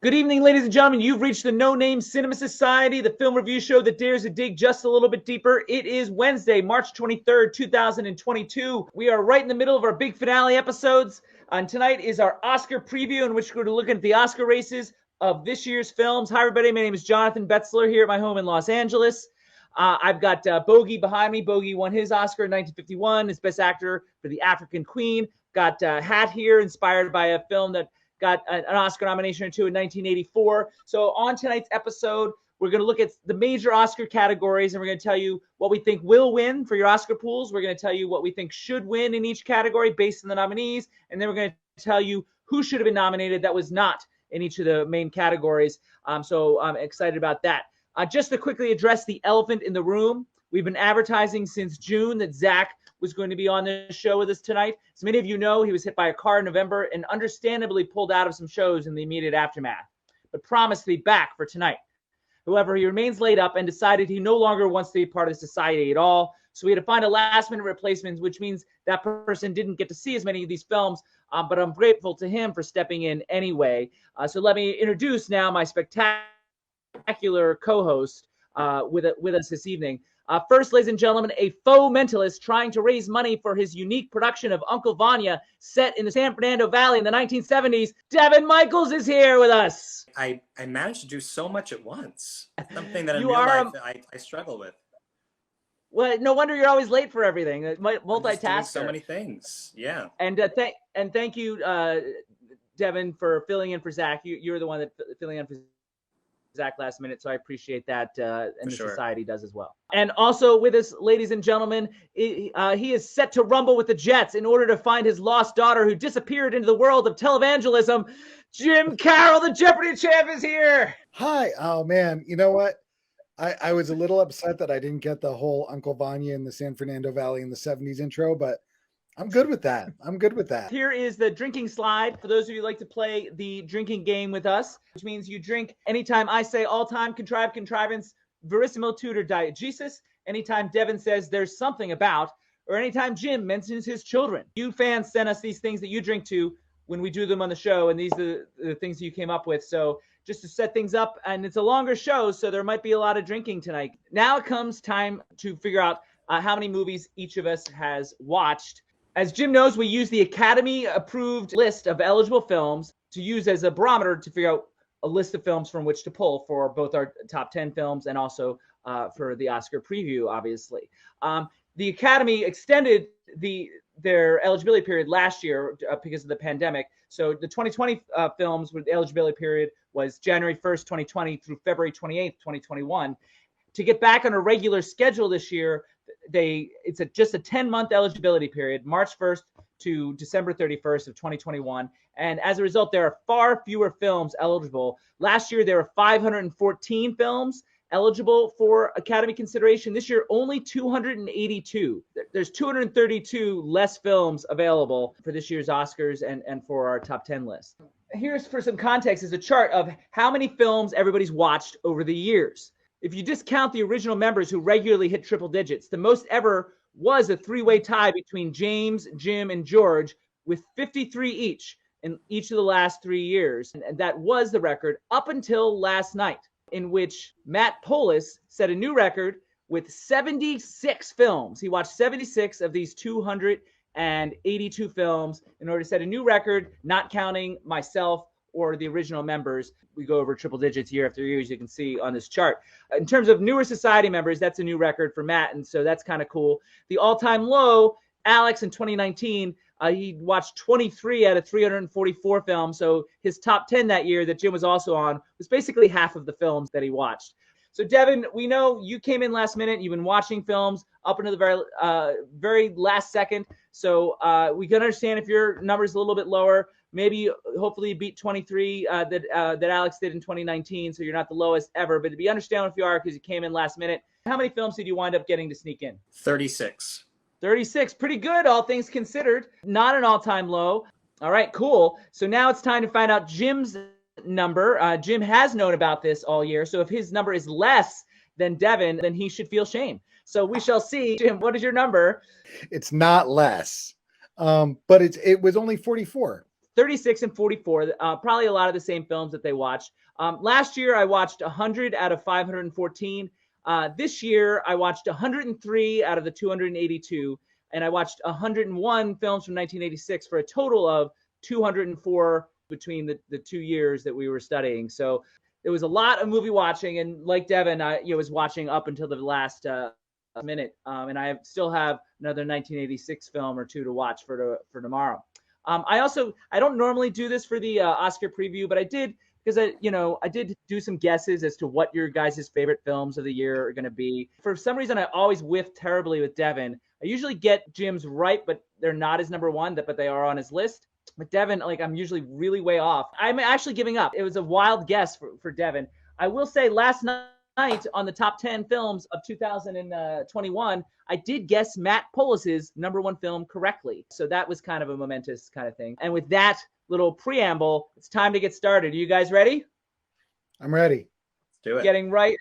Good evening, ladies and gentlemen. You've reached the No Name Cinema Society, the film review show that dares to dig just a little bit deeper. It is Wednesday, March 23rd, 2022. We are right in the middle of our big finale episodes. And tonight is our Oscar preview in which we're going to look at the Oscar races of this year's films. Hi, everybody. My name is Jonathan Betzler here at my home in Los Angeles. I've got Bogey behind me. Bogey won his Oscar in 1951 as Best Actor for The African Queen. Got a hat here inspired by a film that got an Oscar nomination or two in 1984. So on tonight's episode, we're going to look at the major Oscar categories, and we're going to tell you what we think will win for your Oscar pools. We're going to tell you what we think should win in each category based on the nominees, and then we're going to tell you who should have been nominated that was not in each of the main categories. So I'm excited about that. Just to quickly address the elephant in the room, we've been advertising since June that Zach was going to be on the show with us tonight. As many of you know, he was hit by a car in November and understandably pulled out of some shows in the immediate aftermath, but promised to be back for tonight. However, he remains laid up and decided he no longer wants to be part of society at all. So we had to find a last-minute replacement, which means that person didn't get to see as many of these films, but I'm grateful to him for stepping in anyway. So let me introduce now my spectacular co-host with us this evening. First, ladies and gentlemen, a faux mentalist trying to raise money for his unique production of Uncle Vanya set in the San Fernando Valley in the 1970s. Devon Michaels is here with us. I managed to do so much at once. Something that in real life I struggle with. Well, no wonder you're always late for everything. Multitasker. So many things. Yeah. And thank you, Devon, for filling in for Zach. You're the one that filling in for Zach last minute, so I appreciate that, and the society does as well. And also with us, ladies and gentlemen, he is set to rumble with the Jets in order to find his lost daughter who disappeared into the world of televangelism. Jim Carroll, the Jeopardy champ, is here. Hi. Oh, man. You know what? I was a little upset that I didn't get the whole Uncle Vanya in the San Fernando Valley in the 70s intro, but I'm good with that. Here is the drinking slide. For those of you who like to play the drinking game with us, which means you drink anytime I say all time, contrived, contrivance, verissimo tutor diegesis, anytime Devon says there's something about, or anytime Jim mentions his children. You fans send us these things that you drink to when we do them on the show, and these are the things you came up with. So just to set things up, and it's a longer show, so there might be a lot of drinking tonight. Now it comes time to figure out how many movies each of us has watched. As Jim knows, we use the Academy-approved list of eligible films to use as a barometer to figure out a list of films from which to pull for both our top 10 films and also for the Oscar preview, obviously. The Academy extended their eligibility period last year because of the pandemic. So the 2020 films with the eligibility period was January 1st, 2020 through February 28th, 2021. To get back on a regular schedule this year, it's just a 10-month eligibility period, March 1st to December 31st of 2021. And as a result, there are far fewer films eligible. Last year, there were 514 films eligible for Academy consideration. This year, only 282. There's 232 less films available for this year's Oscars and for our top 10 list. Here's, for some context, is a chart of how many films everybody's watched over the years. If you discount the original members who regularly hit triple digits, the most ever was a three-way tie between James, Jim, and George with 53 each in each of the last 3 years. And that was the record up until last night, in which Matt Polis set a new record with 76 films. He watched 76 of these 282 films in order to set a new record, not counting myself or the original members. We go over triple digits year after year, as you can see on this chart. In terms of newer society members, that's a new record for Matt, and so that's kind of cool. The all-time low, Alex in 2019, he watched 23 out of 344 films, so his top 10 that year that Jim was also on was basically half of the films that he watched. So Devon, we know you came in last minute. You've been watching films up until the very last second, so we can understand if your number is a little bit lower. Maybe, hopefully, you beat 23 that Alex did in 2019, so you're not the lowest ever. But to be understandable if you are, because you came in last minute. How many films did you wind up getting to sneak in? 36. 36. Pretty good, all things considered. Not an all-time low. All right, cool. So now it's time to find out Jim's number. Jim has known about this all year, so if his number is less than Devon, then he should feel shame. So we shall see. Jim, what is your number? It's not less, but it was only 44. 36 and 44, probably a lot of the same films that they watched. Last year, I watched 100 out of 514. This year, I watched 103 out of the 282, and I watched 101 films from 1986 for a total of 204 between the 2 years that we were studying. So there was a lot of movie watching, and like Devon, I was watching up until the last minute, and I still have another 1986 film or two to watch for tomorrow. I don't normally do this for the Oscar preview, but I did because I did do some guesses as to what your guys' favorite films of the year are going to be. For some reason, I always whiff terribly with Devon. I usually get Jim's right, but they're not his number one, but they are on his list. But Devon, I'm usually really way off. I'm actually giving up. It was a wild guess for Devon. I will say last night on the top 10 films of 2021, I did guess Matt Polis's number one film correctly. So that was kind of a momentous kind of thing. And with that little preamble, it's time to get started. Are you guys ready? I'm ready. Let's do it. Getting right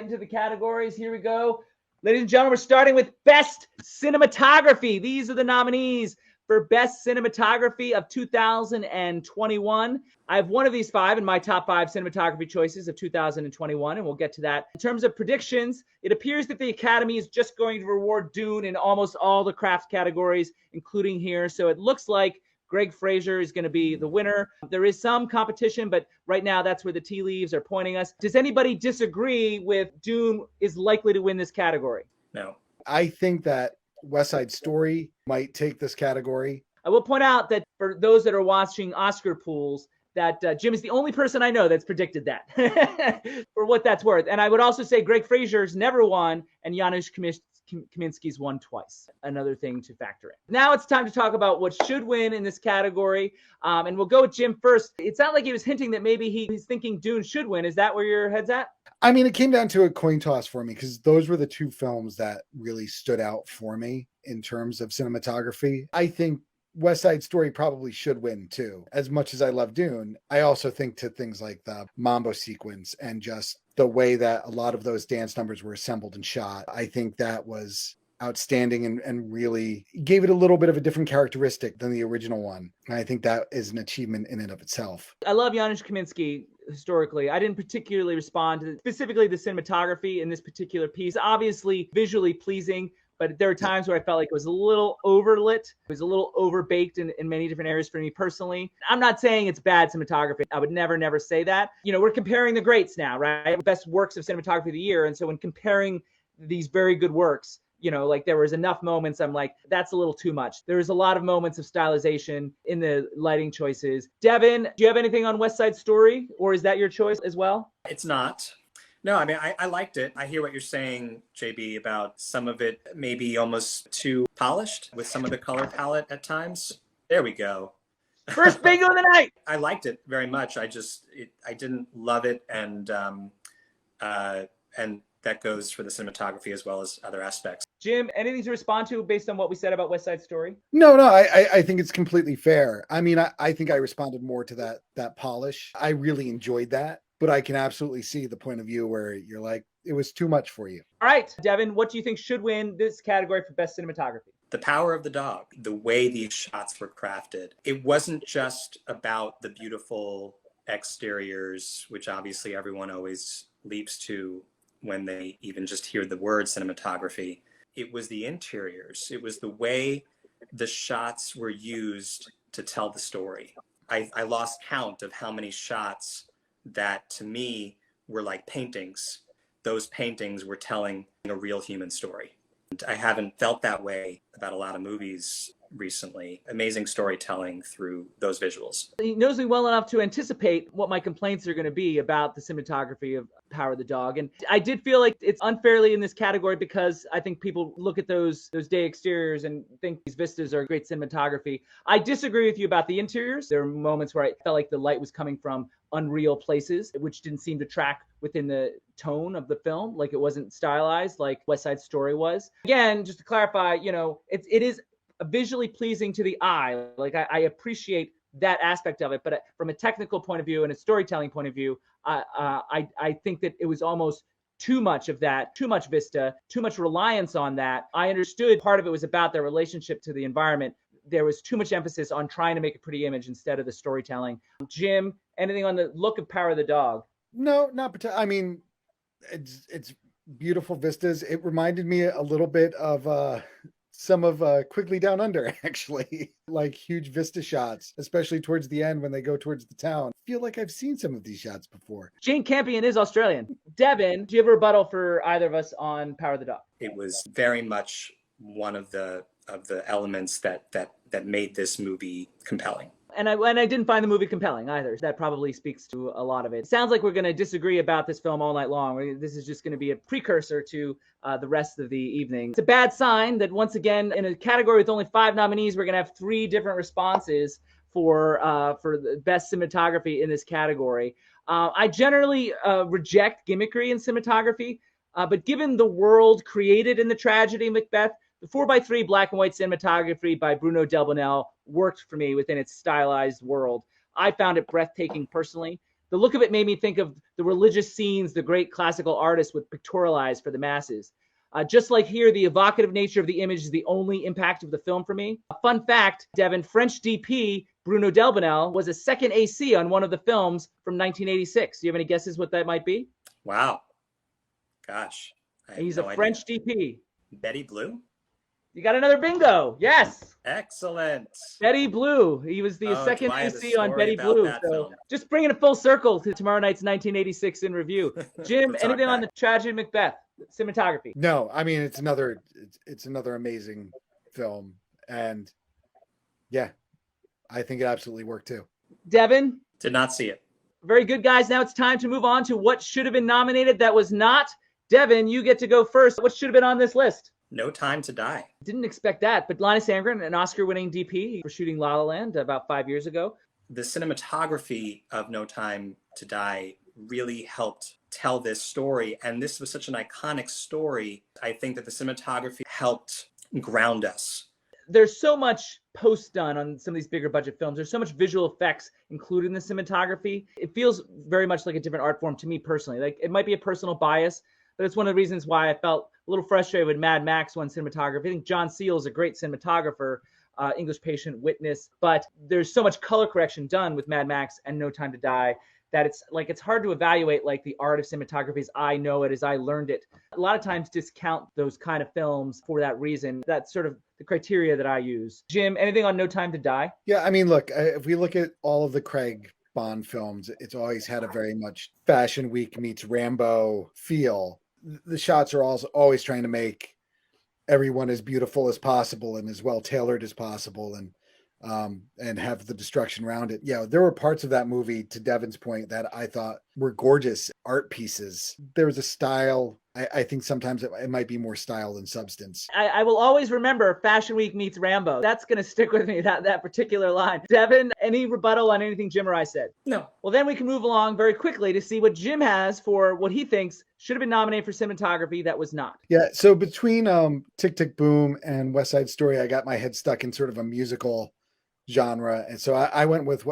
into the categories. Here we go. Ladies and gentlemen, we're starting with Best Cinematography. These are the nominees for Best Cinematography of 2021. I have one of these five in my top 5 cinematography choices of 2021, and we'll get to that. In terms of predictions, it appears that the Academy is just going to reward Dune in almost all the craft categories, including here. So it looks like Greg Fraser is going to be the winner. There is some competition, but right now that's where the tea leaves are pointing us. Does anybody disagree with Dune is likely to win this category? No. I think that West Side Story might take this category. I will point out that for those that are watching Oscar pools, that Jim is the only person I know that's predicted that, for what that's worth. And I would also say Greg Fraser's never won, and Janusz Kaminski's won twice. Another thing to factor in. Now it's time to talk about what should win in this category. And we'll go with Jim first. It sounded like he was hinting that maybe he's thinking Dune should win. Is that where your head's at? I mean, it came down to a coin toss for me because those were the two films that really stood out for me in terms of cinematography. I think West Side Story probably should win too. As much as I love Dune, I also think to things like the Mambo sequence and just the way that a lot of those dance numbers were assembled and shot. I think that was outstanding and really gave it a little bit of a different characteristic than the original one. And I think that is an achievement in and of itself. I love Janusz Kaminski historically. I didn't particularly respond to specifically the cinematography in this particular piece. Obviously visually pleasing, but there were times where I felt like it was a little overlit. It was a little overbaked in many different areas for me personally. I'm not saying it's bad cinematography. I would never say that. We're comparing the greats now, right? Best works of cinematography of the year. And so when comparing these very good works, there was enough moments I'm like, that's a little too much. There's a lot of moments of stylization in the lighting choices. Devon, do you have anything on West Side Story, or is that your choice as well? It's not. No, I mean, I liked it. I hear what you're saying, JB, about some of it maybe almost too polished with some of the color palette at times. There we go. First bingo of the night. I liked it very much. I didn't love it, and that goes for the cinematography as well as other aspects. Jim, anything to respond to based on what we said about West Side Story? No, I think it's completely fair. I mean, I think I responded more to that polish. I really enjoyed that, but I can absolutely see the point of view where you're like, it was too much for you. All right, Devon, what do you think should win this category for Best Cinematography? The power of the dog, the way these shots were crafted. It wasn't just about the beautiful exteriors, which obviously everyone always leaps to when they even just hear the word cinematography. It was the interiors. It was the way the shots were used to tell the story. I lost count of how many shots that to me were like paintings. Those paintings were telling a real human story. And I haven't felt that way about a lot of movies recently. Amazing storytelling through those visuals. He knows me well enough to anticipate what my complaints are going to be about the cinematography of Power of the Dog. And I did feel like it's unfairly in this category because I think people look at those day exteriors and think these vistas are great cinematography. I disagree with you about the interiors. There were moments where I felt like the light was coming from unreal places, which didn't seem to track within the tone of the film. Like it wasn't stylized like West Side Story was. Again, just to clarify, it is visually pleasing to the eye. Like I appreciate that aspect of it, but from a technical point of view and a storytelling point of view, I think that it was almost too much of that, too much vista, too much reliance on that. I understood part of it was about their relationship to the environment. there was too much emphasis on trying to make a pretty image instead of the storytelling. Jim, anything on the look of Power of the Dog? No, not particularly. I mean, it's beautiful vistas. It reminded me a little bit of some of Quigley Down Under, actually, like huge vista shots, especially towards the end when they go towards the town. I feel like I've seen some of these shots before. Jane Campion is Australian. Devon, do you have a rebuttal for either of us on Power of the Dog? It was very much one of the elements that made this movie compelling. And I didn't find the movie compelling either. That probably speaks to a lot of it. Sounds like we're going to disagree about this film all night long. This is just going to be a precursor to the rest of the evening. It's a bad sign that once again, in a category with only 5 nominees, we're going to have 3 different responses for the best cinematography in this category. I generally reject gimmickry in cinematography, but given the world created in the tragedy Macbeth, the 4:3 black and white cinematography by Bruno Delbonnel worked for me within its stylized world. I found it breathtaking personally. The look of it made me think of the religious scenes the great classical artists would pictorialize for the masses. Just like here, the evocative nature of the image is the only impact of the film for me. A fun fact, Devon, French DP Bruno Delbonnel was a second AC on one of the films from 1986. Do you have any guesses what that might be? Wow. Gosh. He's a French DP. Betty Blue? You got another bingo. Yes. Excellent. Betty Blue. He was the second AC on Betty Blue. So film. just bringing it full circle to tomorrow night's 1986 in review. Jim, anything on the tragedy Macbeth cinematography? No, I mean it's another amazing film, and yeah, I think it absolutely worked too. Devon? Did not see it. Very good, guys. Now it's time to move on to what should have been nominated that was not. Devon, you get to go first. What should have been on this list? No Time to Die. Didn't expect that, but Linus Sandgren, an Oscar-winning DP for shooting La La Land about 5 years ago. The cinematography of No Time to Die really helped tell this story, and this was such an iconic story. I think that the cinematography helped ground us. There's so much post done on some of these bigger budget films. There's so much visual effects included in the cinematography. It feels very much like a different art form to me personally. Like it might be a personal bias, but it's one of the reasons why I felt a little frustrated with Mad Max won cinematography. I think John Seale is a great cinematographer, English Patient, Witness, but there's so much color correction done with Mad Max and No Time to Die that it's hard to evaluate like the art of cinematography as I know it, as I learned it. A lot of times discount those kind of films for that reason. That's sort of the criteria that I use. Jim, anything on No Time to Die? Yeah, I mean, look, if we look at all of the Craig Bond films, it's always had a very much Fashion Week meets Rambo feel. The shots are also always trying to make everyone as beautiful as possible and as well tailored as possible, and have the destruction around it. Yeah, there were parts of that movie, to Devon's point, that I thought were gorgeous art pieces. There was a style. I think sometimes it might be more style than substance. I will always remember Fashion Week meets Rambo. That's going to stick with me, that particular line. Devon, any rebuttal on anything Jim or I said? No. Well, then we can move along very quickly to see what Jim has for what he thinks should have been nominated for cinematography that was not. Yeah, so between Tick, Tick, Boom and West Side Story, I got my head stuck in sort of a musical genre. And so I went with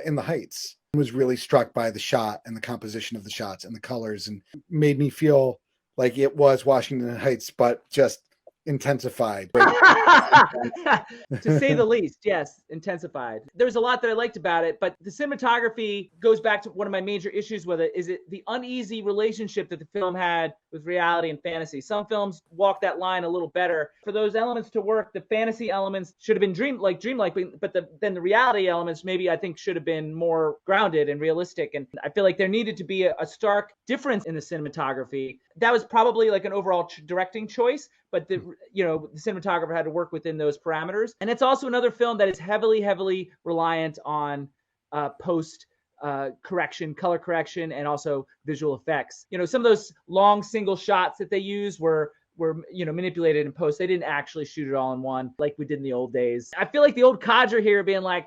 In the Heights. I was really struck by the shot and the composition of the shots and the colors, and made me feel like it was Washington Heights, but just intensified. To say the least, yes, intensified. There's a lot that I liked about it, but the cinematography goes back to one of my major issues with it, is it the uneasy relationship that the film had with reality and fantasy. Some films walk that line a little better. For those elements to work, the fantasy elements should have been dreamlike, but then the reality elements maybe I think should have been more grounded and realistic. And I feel like there needed to be a stark difference in the cinematography. That was probably like an overall directing choice, but the cinematographer had to work within those parameters. And it's also another film that is heavily reliant on post correction, color correction, and also visual effects. Some of those long single shots that they use were manipulated in post. They didn't actually shoot it all in one like we did in the old days. I feel like the old codger here being like,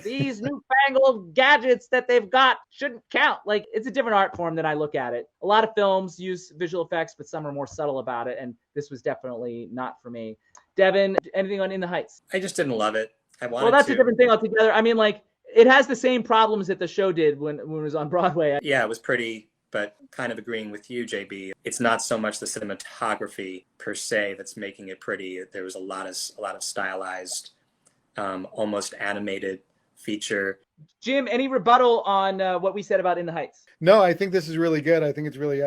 these newfangled gadgets that they've got shouldn't count. Like, it's a different art form than I look at it. A lot of films use visual effects, but some are more subtle about it, and this was definitely not for me. Devon, anything on In the Heights? I just didn't love it. Well, that's a different thing altogether. I mean, like, it has the same problems that the show did when it was on Broadway. Yeah, it was pretty, but kind of agreeing with you, JB. It's not so much the cinematography per se that's making it pretty. There was a lot of stylized almost animated feature. Jim, any rebuttal on what we said about In the Heights? No, I think this is really good. I think it's really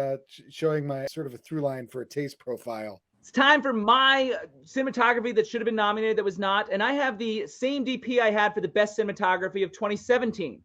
showing my sort of a through line for a taste profile. It's time for my cinematography that should have been nominated that was not. And I have the same DP I had for the best cinematography of 2017.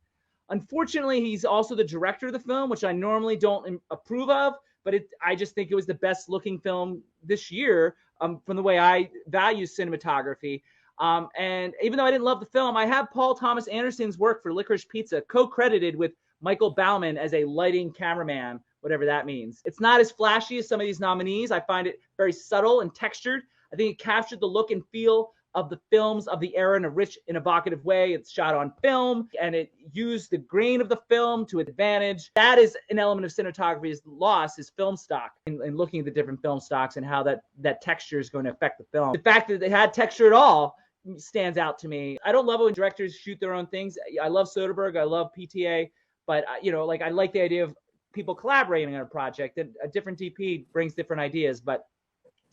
Unfortunately, he's also the director of the film, which I normally don't approve of, but I just think it was the best looking film this year from the way I value cinematography. And even though I didn't love the film, I have Paul Thomas Anderson's work for Licorice Pizza co-credited with Michael Bauman as a lighting cameraman, whatever that means. It's not as flashy as some of these nominees. I find it very subtle and textured. I think it captured the look and feel of the films of the era in a rich and evocative way. It's shot on film, and it used the grain of the film to advantage. That is an element of cinematography's loss, is film stock, and looking at the different film stocks and how that texture is going to affect the film. The fact that they had texture at all stands out to me. I don't love it when directors shoot their own things. I love Soderbergh. I love PTA. But, I like the idea of people collaborating on a project. And a different DP brings different ideas, but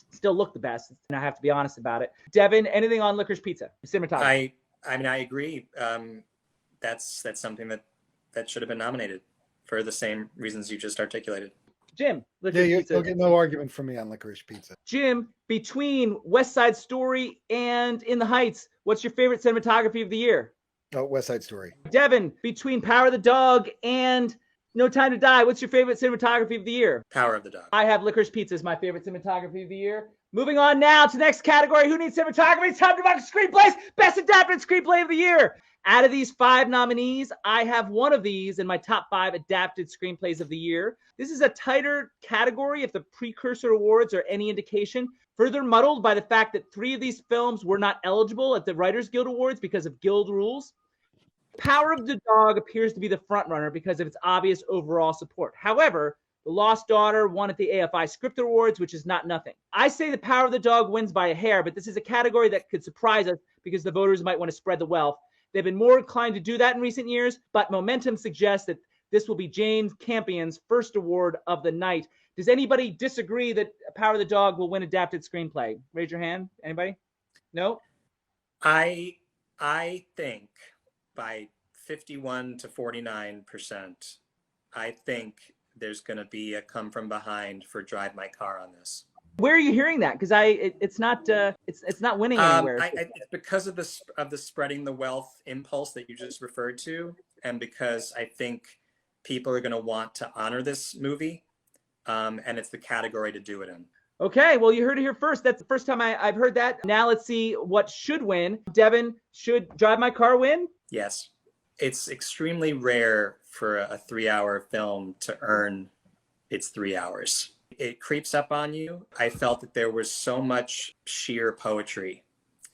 still look the best. And I have to be honest about it. Devon, anything on Licorice Pizza? Cinematography. I mean, I agree. That's something that should have been nominated for the same reasons you just articulated. Jim, Licorice Pizza. You'll get no argument from me on Licorice Pizza. Jim, between West Side Story and In the Heights, what's your favorite cinematography of the year? Oh, West Side Story. Devon, between Power of the Dog and No Time to Die, what's your favorite cinematography of the year? Power of the Dog. I have Licorice Pizza as my favorite cinematography of the year. Moving on now to the next category. Who needs cinematography? It's time to talk screenplays. Best adapted screenplay of the year. Out of these 5 nominees, I have one of these in my top 5 adapted screenplays of the year. This is a tighter category if the precursor awards are any indication. Further muddled by the fact that 3 of these films were not eligible at the Writers Guild Awards because of Guild rules. Power of the Dog appears to be the frontrunner because of its obvious overall support. However, The Lost Daughter won at the AFI Script Awards, which is not nothing. I say The Power of the Dog wins by a hair, but this is a category that could surprise us because the voters might want to spread the wealth. They've been more inclined to do that in recent years, but momentum suggests that this will be James Campion's first award of the night. Does anybody disagree that Power of the Dog will win adapted screenplay? Raise your hand. Anybody? No? I think by 51 to 49%, I think there's going to be a come from behind for Drive My Car on this. Where are you hearing that? Because it's not winning anywhere. It's because of the spreading the wealth impulse that you just referred to, and because I think people are going to want to honor this movie, and it's the category to do it in. Okay, well, you heard it here first. That's the first time I've heard that. Now let's see what should win. Devon, should Drive My Car win? Yes. It's extremely rare for a 3-hour film to earn its 3 hours. It creeps up on you. I felt that there was so much sheer poetry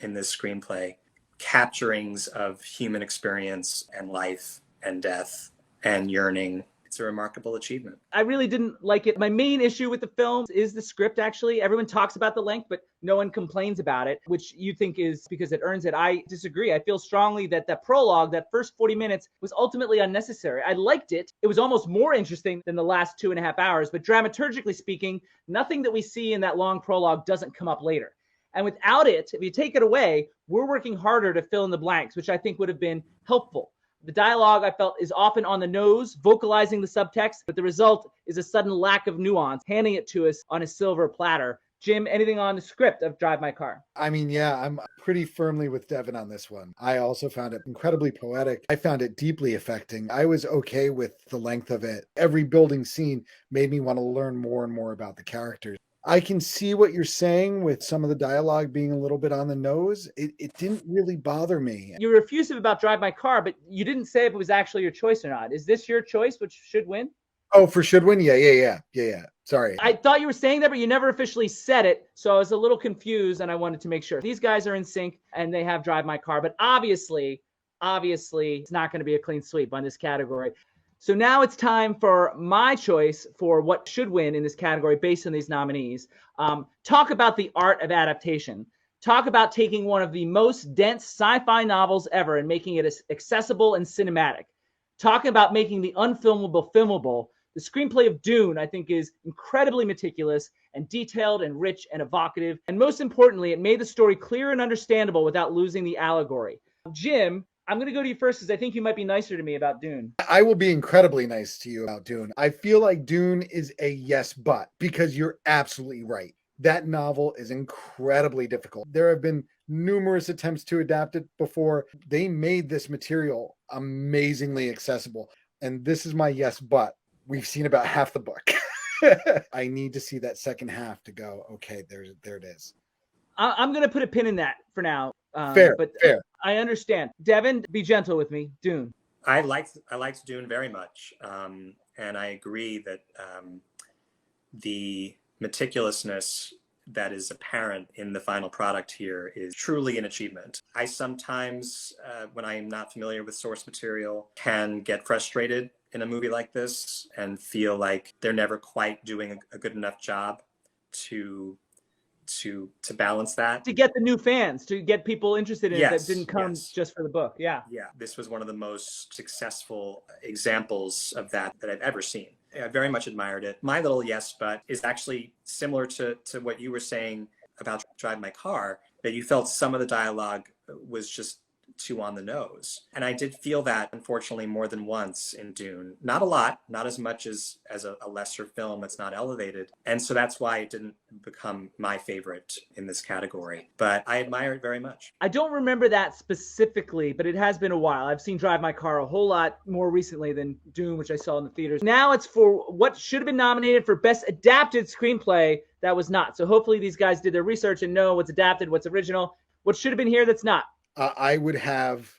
in this screenplay, capturings of human experience and life and death and yearning. It's a remarkable achievement. I really didn't like it. My main issue with the film is the script, actually. Everyone talks about the length, but no one complains about it, which you think is because it earns it. I disagree. I feel strongly that that prologue, that first 40 minutes, was ultimately unnecessary. I liked it. It was almost more interesting than the last 2.5 hours, but dramaturgically speaking, nothing that we see in that long prologue doesn't come up later. And without it, if you take it away, we're working harder to fill in the blanks, which I think would have been helpful. The dialogue, I felt, is often on the nose, vocalizing the subtext, but the result is a sudden lack of nuance, handing it to us on a silver platter. Jim, anything on the script of Drive My Car? I mean, yeah, I'm pretty firmly with Devon on this one. I also found it incredibly poetic. I found it deeply affecting. I was okay with the length of it. Every building scene made me want to learn more and more about the characters. I can see what you're saying with some of the dialogue being a little bit on the nose. It didn't really bother me. You were effusive about Drive My Car, but you didn't say if it was actually your choice or not. Is this your choice, which should win? Oh, for should win? Yeah. Sorry. I thought you were saying that, but you never officially said it. So I was a little confused, and I wanted to make sure. These guys are in sync, and they have Drive My Car. But obviously, it's not going to be a clean sweep on this category. So now it's time for my choice for what should win in this category based on these nominees. Talk about the art of adaptation. Talk about taking one of the most dense sci-fi novels ever and making it accessible and cinematic. Talk about making the unfilmable filmable. The screenplay of Dune, I think, is incredibly meticulous and detailed and rich and evocative. And most importantly, it made the story clear and understandable without losing the allegory. Jim, I'm going to go to you first because I think you might be nicer to me about Dune. I will be incredibly nice to you about Dune. I feel like Dune is a yes, but because you're absolutely right. That novel is incredibly difficult. There have been numerous attempts to adapt it before. They made this material amazingly accessible. And this is my yes, but we've seen about half the book. I need to see that second half to go, okay, there it is. I'm going to put a pin in that for now. Fair. I understand. Devon, be gentle with me. Dune. I liked Dune very much, and I agree that the meticulousness that is apparent in the final product here is truly an achievement. I sometimes, when I am not familiar with source material, can get frustrated in a movie like this and feel like they're never quite doing a good enough job to balance that. To get the new fans, to get people interested in it that didn't come just for the book. Yeah. Yeah. This was one of the most successful examples of that I've ever seen. I very much admired it. My little yes, but is actually similar to what you were saying about Drive My Car, that you felt some of the dialogue was just too on the nose. And I did feel that, unfortunately, more than once in Dune. Not a lot, not as much as a lesser film that's not elevated. And so that's why it didn't become my favorite in this category. But I admire it very much. I don't remember that specifically, but it has been a while. I've seen Drive My Car a whole lot more recently than Dune, which I saw in the theaters. Now it's for what should have been nominated for Best Adapted Screenplay that was not. So hopefully these guys did their research and know what's adapted, what's original, what should have been here that's not. I would have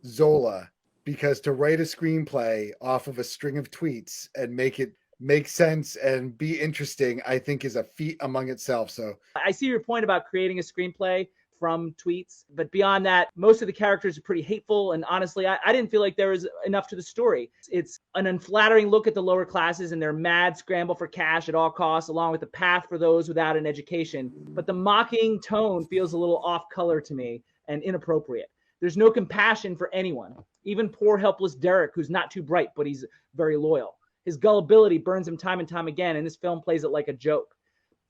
Zola, because to write a screenplay off of a string of tweets and make it make sense and be interesting, I think is a feat among itself. So I see your point about creating a screenplay from tweets, but beyond that, most of the characters are pretty hateful. And honestly, I didn't feel like there was enough to the story. It's an unflattering look at the lower classes and their mad scramble for cash at all costs, along with the path for those without an education. But the mocking tone feels a little off color to me and inappropriate. There's no compassion for anyone, even poor helpless Derek, who's not too bright, but he's very loyal. His gullibility burns him time and time again, and this film plays it like a joke.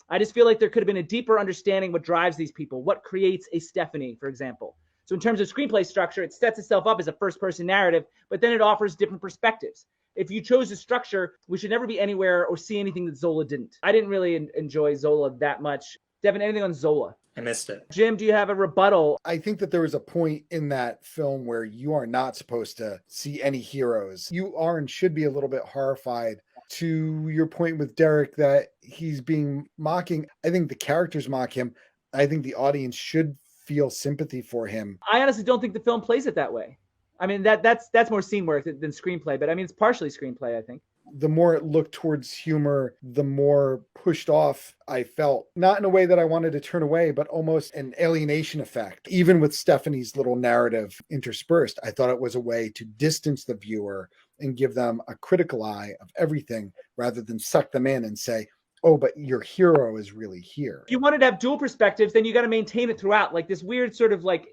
I just feel like there could have been a deeper understanding what drives these people, what creates a Stephanie, for example. So in terms of screenplay structure, it sets itself up as a first-person narrative, but then it offers different perspectives. If you chose a structure, we should never be anywhere or see anything that Zola didn't. I didn't really enjoy Zola that much. Devon, anything on Zola? I missed it. Jim, do you have a rebuttal? I think that there was a point in that film where you are not supposed to see any heroes. You are and should be a little bit horrified. To your point with Derek, that he's being mocking. I think the characters mock him. I think the audience should feel sympathy for him. I honestly don't think the film plays it that way. I mean, that's more scene work than screenplay, but I mean, it's partially screenplay, I think. The more it looked towards humor, the more pushed off I felt. Not in a way that I wanted to turn away, but almost an alienation effect. Even with Stephanie's little narrative interspersed, I thought it was a way to distance the viewer and give them a critical eye of everything rather than suck them in and say, oh, but your hero is really here. If you wanted to have dual perspectives, then you got to maintain it throughout. Like this weird sort of like,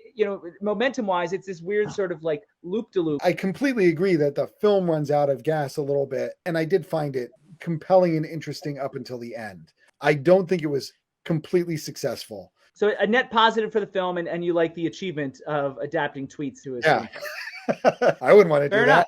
momentum-wise, it's this weird sort of like loop-de-loop. I completely agree that the film runs out of gas a little bit, and I did find it compelling and interesting up until the end. I don't think it was completely successsable. So a net positive for the film, and you like the achievement of adapting tweets to it. Yeah. I wouldn't want to do that.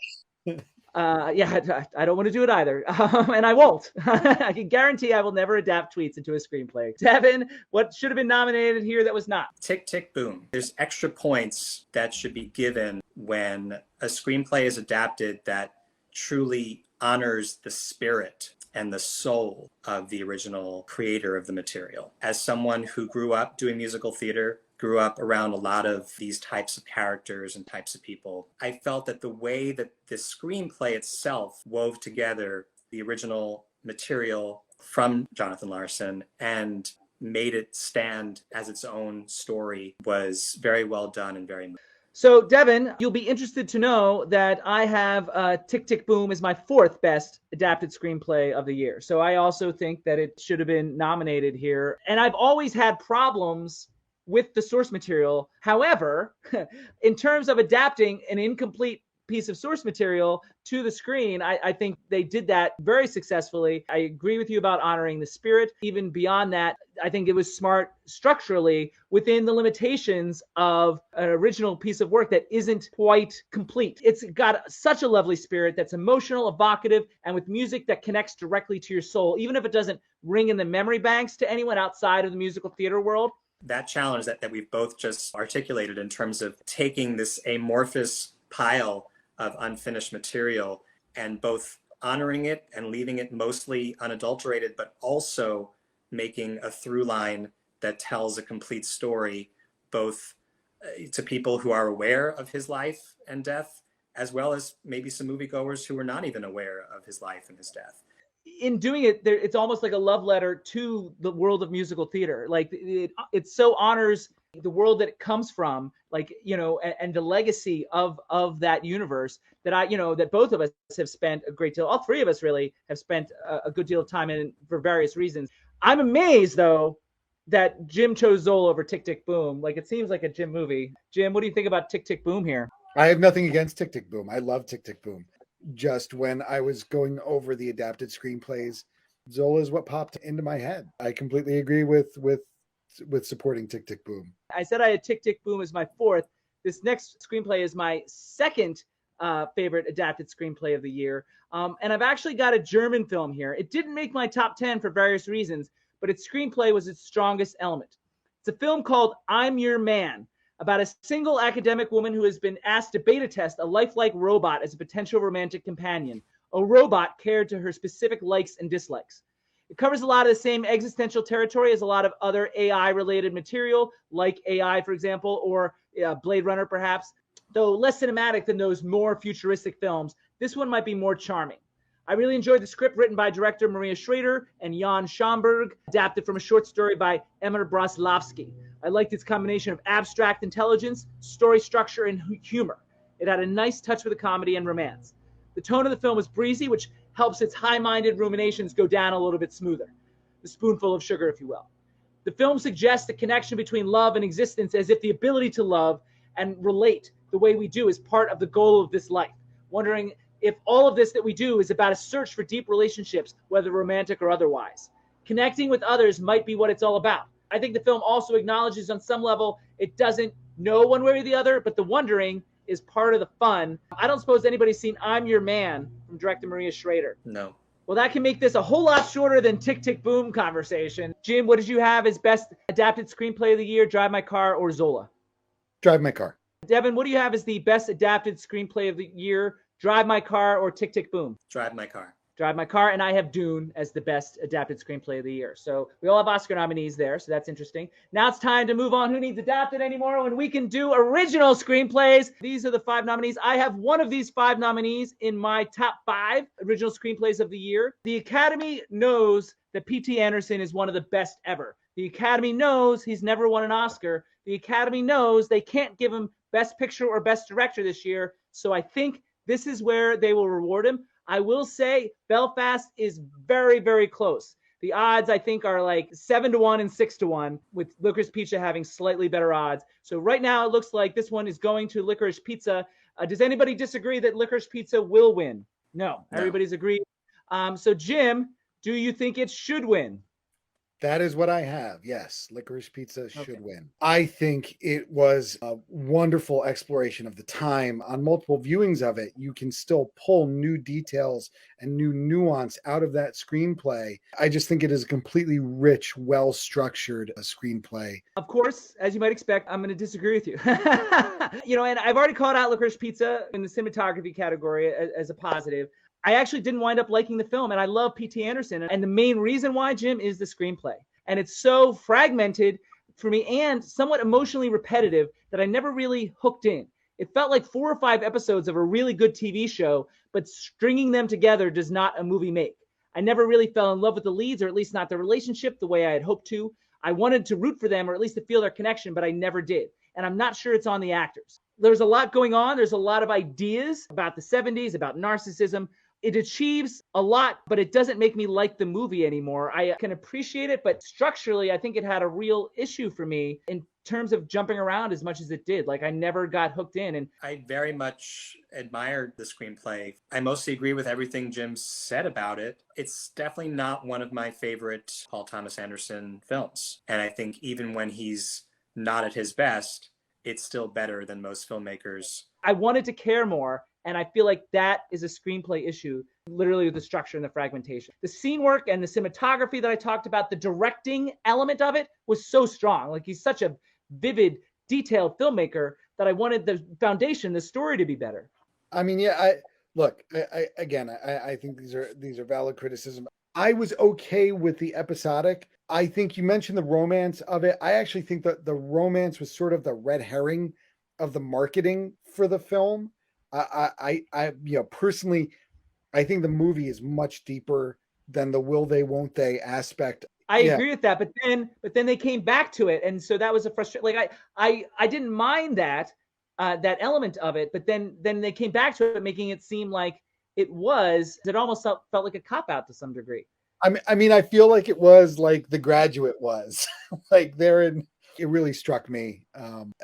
I don't want to do it either. And I won't. I can guarantee I will never adapt tweets into a screenplay. Devon, what should have been nominated here that was not? Tick, tick, boom. There's extra points that should be given when a screenplay is adapted that truly honors the spirit and the soul of the original creator of the material. As someone who grew up doing musical theater, grew up around a lot of these types of characters and types of people, I felt that the way that the screenplay itself wove together the original material from Jonathan Larson and made it stand as its own story was very well done and very. So, Devon, you'll be interested to know that I have Tick, Tick, Boom as my fourth best adapted screenplay of the year. So I also think that it should have been nominated here. And I've always had problems with the source material. However, in terms of adapting an incomplete piece of source material to the screen. I think they did that very successfully. I agree with you about honoring the spirit. Even beyond that, I think it was smart structurally within the limitations of an original piece of work that isn't quite complete. It's got such a lovely spirit that's emotional, evocative, and with music that connects directly to your soul, even if it doesn't ring in the memory banks to anyone outside of the musical theater world. That challenge that we've both just articulated in terms of taking this amorphous pile of unfinished material and both honoring it and leaving it mostly unadulterated, but also making a through line that tells a complete story, both to people who are aware of his life and death, as well as maybe some moviegoers who are not even aware of his life and his death. In doing it, it's almost like a love letter to the world of musical theater. Like it so honors the world that it comes from, like, and the legacy of that universe that that both of us have spent a great deal. All three of us really have spent a good deal of time in for various reasons. I'm amazed though that Jim chose Zola over Tick, Tick, Boom. Like, it seems like a Jim movie. Jim, what do you think about Tick, Tick, Boom here? I have nothing against Tick, Tick, Boom. I love Tick, Tick, Boom. Just when I was going over the adapted screenplays, Zola is what popped into my head. I completely agree with supporting Tick, Tick, Boom. I said I had Tick, Tick, Boom as my fourth. This next screenplay is my second favorite adapted screenplay of the year. And I've actually got a German film here. It didn't make my top 10 for various reasons, but its screenplay was its strongest element. It's a film called I'm Your Man, about a single academic woman who has been asked to beta test a lifelike robot as a potential romantic companion, a robot catered to her specific likes and dislikes. It covers a lot of the same existential territory as a lot of other AI-related material, like AI, for example, or Blade Runner, perhaps. Though less cinematic than those more futuristic films, this one might be more charming. I really enjoyed the script written by director Maria Schrader and Jan Schomburg, adapted from a short story by Emir Braslavsky. I liked its combination of abstract intelligence, story structure, and humor. It had a nice touch with the comedy and romance. The tone of the film was breezy, which helps its high-minded ruminations go down a little bit smoother. The spoonful of sugar, if you will. The film suggests the connection between love and existence, as if the ability to love and relate the way we do is part of the goal of this life. Wondering if all of this that we do is about a search for deep relationships, whether romantic or otherwise. Connecting with others might be what it's all about. I think the film also acknowledges on some level it doesn't know one way or the other, but the wondering is part of the fun. I don't suppose anybody's seen I'm Your Man from director Maria Schrader. No. Well, that can make this a whole lot shorter than Tick, Tick, Boom conversation. Jim, what did you have as best adapted screenplay of the year, Drive My Car or Zola? Drive My Car. Devon, what do you have as the best adapted screenplay of the year, Drive My Car or Tick, Tick, Boom? Drive My Car. Drive My Car, and I have Dune as the best adapted screenplay of the year. So we all have Oscar nominees there, so that's interesting. Now it's time to move on. Who needs adapted anymore when we can do original screenplays? These are the 5 nominees. I have one of these 5 nominees in my top 5 original screenplays of the year. The Academy knows that P.T. Anderson is one of the best ever. The Academy knows he's never won an Oscar. The Academy knows they can't give him Best Picture or Best Director this year, so I think this is where they will reward him. I will say Belfast is very, very close. The odds, I think, are like 7-1 and 6-1, with Licorice Pizza having slightly better odds. So right now it looks like this one is going to Licorice Pizza. Does anybody disagree that Licorice Pizza will win? No. Everybody's agreed. So Jim, do you think it should win? That is what I have. Yes, Licorice Pizza should win. I think it was a wonderful exploration of the time. On multiple viewings of it, you can still pull new details and new nuance out of that screenplay. I just think it is a completely rich, well-structured screenplay. Of course, as you might expect, I'm going to disagree with you. And I've already called out Licorice Pizza in the cinematography category as a positive. I actually didn't wind up liking the film, and I love P.T. Anderson. And the main reason why, Jim, is the screenplay. And it's so fragmented for me and somewhat emotionally repetitive that I never really hooked in. It felt like 4 or 5 episodes of a really good TV show, but stringing them together does not a movie make. I never really fell in love with the leads, or at least not the relationship the way I had hoped to. I wanted to root for them, or at least to feel their connection, but I never did. And I'm not sure it's on the actors. There's a lot going on. There's a lot of ideas about the 70s, about narcissism. It achieves a lot, but it doesn't make me like the movie anymore. I can appreciate it, but structurally, I think it had a real issue for me in terms of jumping around as much as it did. Like I never got hooked in. And I very much admired the screenplay. I mostly agree with everything Jim said about it. It's definitely not one of my favorite Paul Thomas Anderson films. And I think even when he's not at his best, it's still better than most filmmakers. I wanted to care more. And I feel like that is a screenplay issue, literally with the structure and the fragmentation. The scene work and the cinematography that I talked about, the directing element of it was so strong. Like he's such a vivid, detailed filmmaker that I wanted the foundation, the story to be better. I mean, yeah, I think these are valid criticism. I was okay with the episodic. I think you mentioned the romance of it. I actually think that the romance was sort of the red herring of the marketing for the film. Personally, I think the movie is much deeper than the will they, won't they aspect. I agree with that, but then they came back to it, and so that was a frustration. Like I didn't mind that element of it, but then they came back to it, making it seem like it almost felt like a cop out to some degree. I mean, I feel like it was like The Graduate was like it really struck me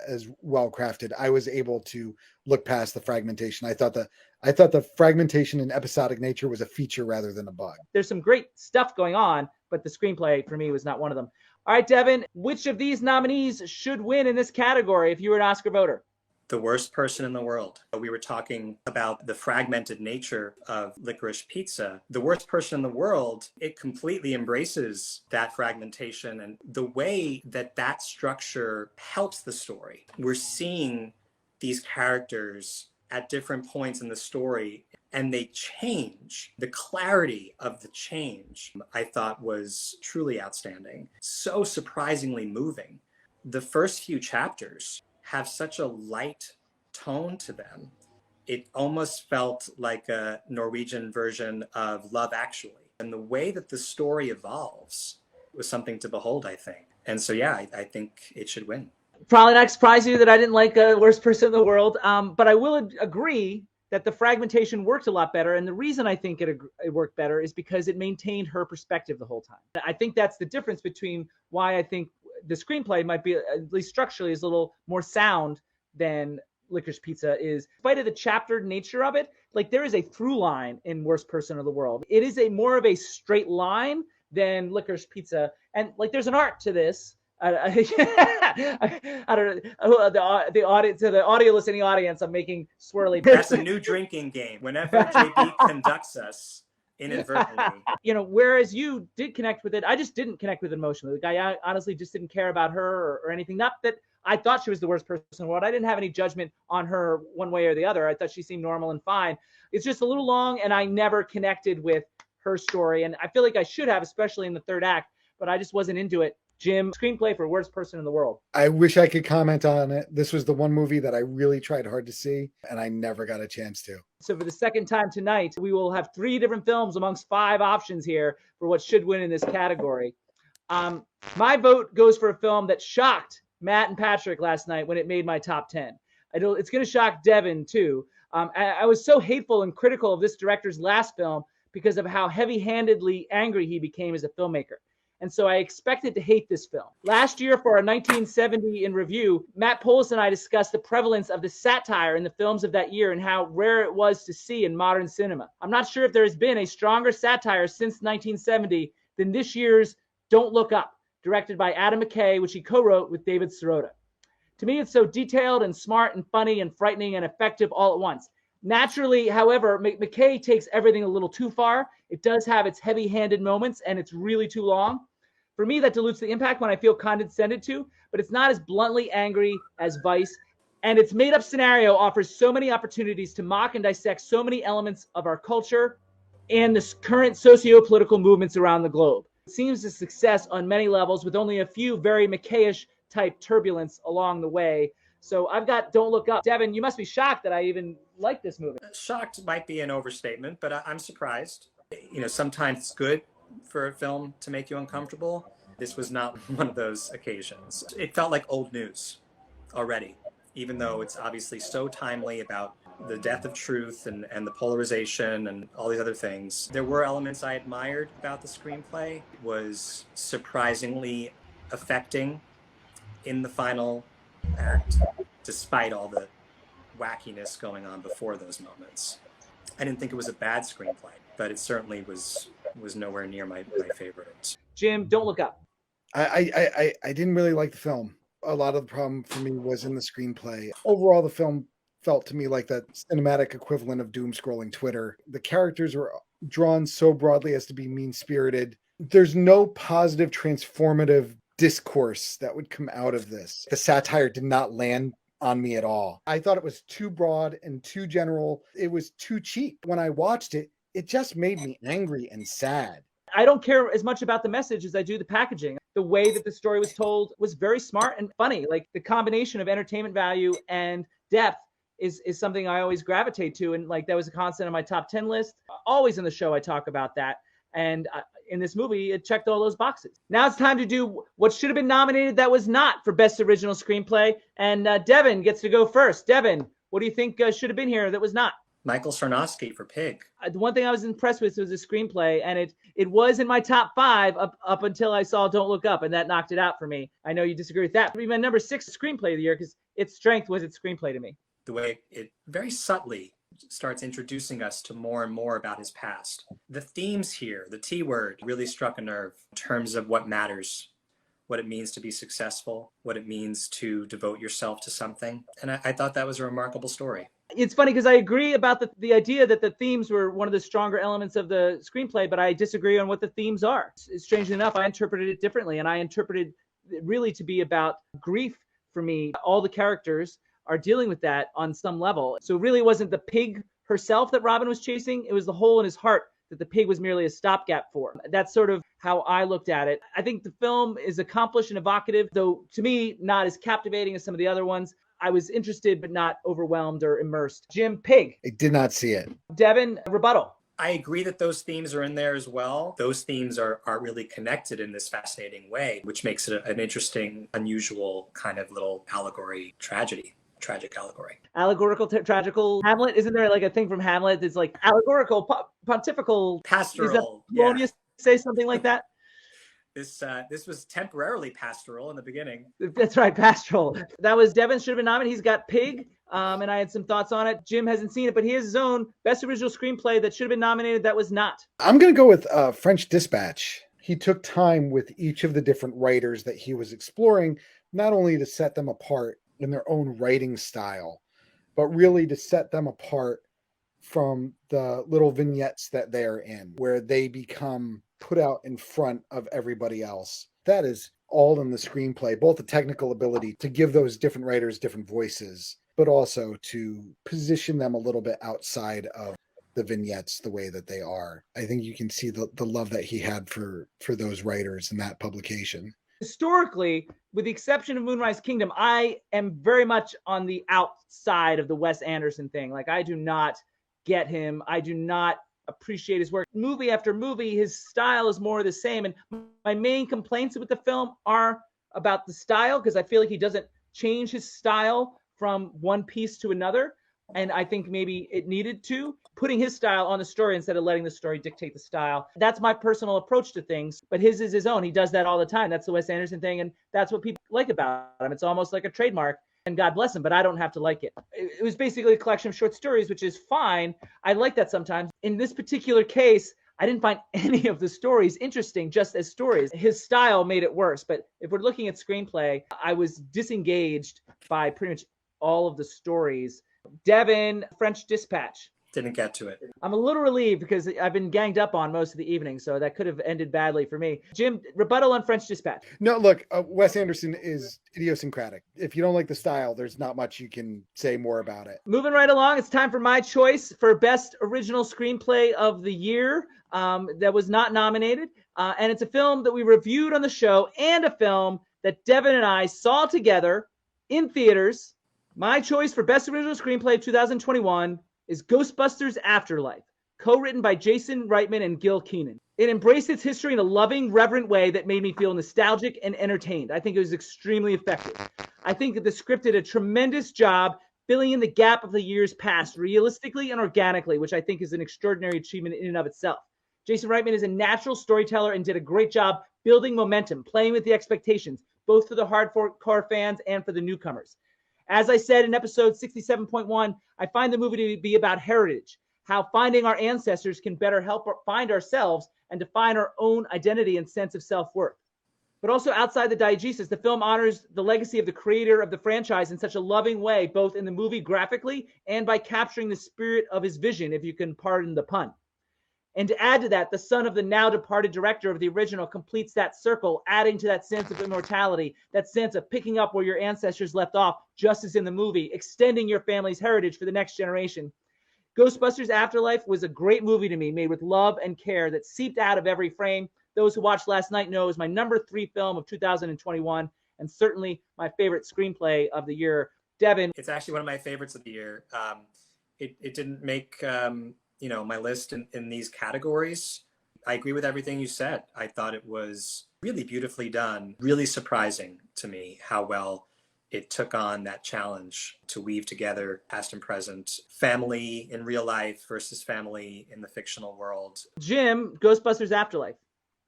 as well crafted. I was able to look past the fragmentation. I thought the fragmentation and episodic nature was a feature rather than a bug. There's some great stuff going on, but the screenplay for me was not one of them. All right, Devon, which of these nominees should win in this category if you were an Oscar voter? The Worst Person in the World. We were talking about the fragmented nature of Licorice Pizza. The Worst Person in the World, it completely embraces that fragmentation and the way that structure helps the story. We're seeing these characters at different points in the story and they change. The clarity of the change, I thought, was truly outstanding. So surprisingly moving. The first few chapters have such a light tone to them. It almost felt like a Norwegian version of Love Actually. And the way that the story evolves was something to behold, I think. And so, yeah, I think it should win. Probably not surprise you that I didn't like Worst Person in the World, but I will agree that the fragmentation worked a lot better. And the reason I think it worked better is because it maintained her perspective the whole time. I think that's the difference between why I think the screenplay might be, at least structurally, is a little more sound than Licorice Pizza is. In spite of the chaptered nature of it, like there is a through line in Worst Person of the World. It is more of a straight line than Licorice Pizza. And like there's an art to this. I don't know, the audience, to the audio listening audience, I'm making swirly. That's a new drinking game. Whenever JB conducts us inadvertently. Whereas you did connect with it, I just didn't connect with it emotionally. Like I honestly just didn't care about her or anything. Not that I thought she was the worst person in the world. I didn't have any judgment on her one way or the other. I thought she seemed normal and fine. It's just a little long, and I never connected with her story. And I feel like I should have, especially in the third act, but I just wasn't into it. Jim, screenplay for Worst Person in the World. I wish I could comment on it. This was the one movie that I really tried hard to see, and I never got a chance to. So for the second time tonight, we will have 3 different films amongst 5 options here for what should win in this category. My vote goes for a film that shocked Matt and Patrick last night when it made my top 10. It's going to shock Devon, too. I was so hateful and critical of this director's last film because of how heavy-handedly angry he became as a filmmaker. And so I expected to hate this film. Last year for our 1970 in review, Matt Polis and I discussed the prevalence of the satire in the films of that year and how rare it was to see in modern cinema. I'm not sure if there has been a stronger satire since 1970 than this year's Don't Look Up, directed by Adam McKay, which he co-wrote with David Sirota. To me, it's so detailed and smart and funny and frightening and effective all at once. Naturally, however, McKay takes everything a little too far. It does have its heavy-handed moments, and it's really too long. For me, that dilutes the impact when I feel condescended to, but it's not as bluntly angry as Vice. And its made-up scenario offers so many opportunities to mock and dissect so many elements of our culture and the current socio-political movements around the globe. It seems a success on many levels with only a few very McKay-ish type turbulence along the way. So I've got Don't Look Up. Devon, you must be shocked that I even like this movie. Shocked might be an overstatement, but I'm surprised. Sometimes it's good for a film to make you uncomfortable. This was not one of those occasions. It felt like old news already, even though it's obviously so timely about the death of truth and the polarization and all these other things. There were elements I admired about the screenplay. It was surprisingly affecting in the final act, despite all the wackiness going on before those moments. I didn't think it was a bad screenplay, but it certainly was nowhere near my favorite. Jim, Don't Look Up. I didn't really like the film. A lot of the problem for me was in the screenplay. Overall, the film felt to me like that cinematic equivalent of doom scrolling Twitter. The characters were drawn so broadly as to be mean-spirited. There's no positive, transformative discourse that would come out of this. The satire did not land on me at all. I thought it was too broad and too general. It was too cheap. When I watched it, it just made me angry and sad. I don't care as much about the message as I do the packaging. The way that the story was told was very smart and funny. Like the combination of entertainment value and depth is something I always gravitate to. And like that was a constant on my top 10 list. Always in the show, I talk about that. And in this movie, it checked all those boxes. Now it's time to do what should have been nominated that was not for Best Original Screenplay. And Devon gets to go first. Devon, what do you think should have been here that was not? Michael Sarnowski for Pig. The one thing I was impressed with was the screenplay, and it was in my top 5 up until I saw Don't Look Up, and that knocked it out for me. I know you disagree with that. But my number 6 screenplay of the year because its strength was its screenplay to me. The way it very subtly starts introducing us to more and more about his past. The themes here, the T word, really struck a nerve in terms of what matters, what it means to be successful, what it means to devote yourself to something. And I thought that was a remarkable story. It's funny because I agree about the idea that the themes were one of the stronger elements of the screenplay, but I disagree on what the themes are. Strangely enough, I interpreted it differently, and I interpreted it really to be about grief for me. All the characters are dealing with that on some level. So it really wasn't the pig herself that Robin was chasing. It was the hole in his heart that the pig was merely a stopgap for. That's sort of how I looked at it. I think the film is accomplished and evocative, though to me, not as captivating as some of the other ones. I was interested, but not overwhelmed or immersed. Jim, Pig. I did not see it. Devon, rebuttal. I agree that those themes are in there as well. Those themes are really connected in this fascinating way, which makes it an interesting, unusual kind of little allegory tragedy. Tragic allegory. Allegorical, tragical. Hamlet, isn't there like a thing from Hamlet that's like allegorical, pontifical, pastoral? Polonius say something like that? This was temporarily pastoral in the beginning. That's right, pastoral. That was Devon should have been nominated. He's got Pig, and I had some thoughts on it. Jim hasn't seen it, but he has his own Best Original Screenplay that should have been nominated that was not. I'm going to go with French Dispatch. He took time with each of the different writers that he was exploring, not only to set them apart in their own writing style, but really to set them apart from the little vignettes that they're in, where they become put out in front of everybody else. That is all in the screenplay, both the technical ability to give those different writers different voices, but also to position them a little bit outside of the vignettes the way that they are. I think you can see the love that he had for those writers in that publication. Historically, with the exception of Moonrise Kingdom, I am very much on the outside of the Wes Anderson thing. Like, I do not get him. I do not appreciate his work. Movie after movie, his style is more of the same. And my main complaints with the film are about the style, because I feel like he doesn't change his style from one piece to another. And I think maybe it needed to, putting his style on the story instead of letting the story dictate the style. That's my personal approach to things, but his is his own. He does that all the time. That's the Wes Anderson thing, and that's what people like about him. It's almost like a trademark, and God bless him, but I don't have to like it. It was basically a collection of short stories, which is fine. I like that sometimes. In this particular case, I didn't find any of the stories interesting just as stories. His style made it worse, but if we're looking at screenplay, I was disengaged by pretty much all of the stories. Devon, French Dispatch. Didn't get to it. I'm a little relieved because I've been ganged up on most of the evening, so that could have ended badly for me. Jim, rebuttal on French Dispatch. No, look, Wes Anderson is idiosyncratic. If you don't like the style, there's not much you can say more about it. Moving right along, it's time for my choice for Best Original Screenplay of the Year that was not nominated. And it's a film that we reviewed on the show and a film that Devon and I saw together in theaters. My choice for Best Original Screenplay of 2021 is Ghostbusters Afterlife, co-written by Jason Reitman and Gil Kenan. It embraced its history in a loving, reverent way that made me feel nostalgic and entertained. I think it was extremely effective. I think that the script did a tremendous job filling in the gap of the years past, realistically and organically, which I think is an extraordinary achievement in and of itself. Jason Reitman is a natural storyteller and did a great job building momentum, playing with the expectations, both for the hardcore fans and for the newcomers. As I said in episode 67.1, I find the movie to be about heritage, how finding our ancestors can better help find ourselves and define our own identity and sense of self-worth. But also outside the diegesis, the film honors the legacy of the creator of the franchise in such a loving way, both in the movie graphically and by capturing the spirit of his vision, if you can pardon the pun. And to add to that, the son of the now departed director of the original completes that circle, adding to that sense of immortality, that sense of picking up where your ancestors left off, just as in the movie, extending your family's heritage for the next generation. Ghostbusters Afterlife was a great movie to me, made with love and care that seeped out of every frame. Those who watched last night know it was my number 3 film of 2021, and certainly my favorite screenplay of the year. Devon. It's actually one of my favorites of the year. It didn't make my list in these categories. I agree with everything you said. I thought it was really beautifully done, really surprising to me how well it took on that challenge to weave together past and present, family in real life versus family in the fictional world. Jim, Ghostbusters Afterlife.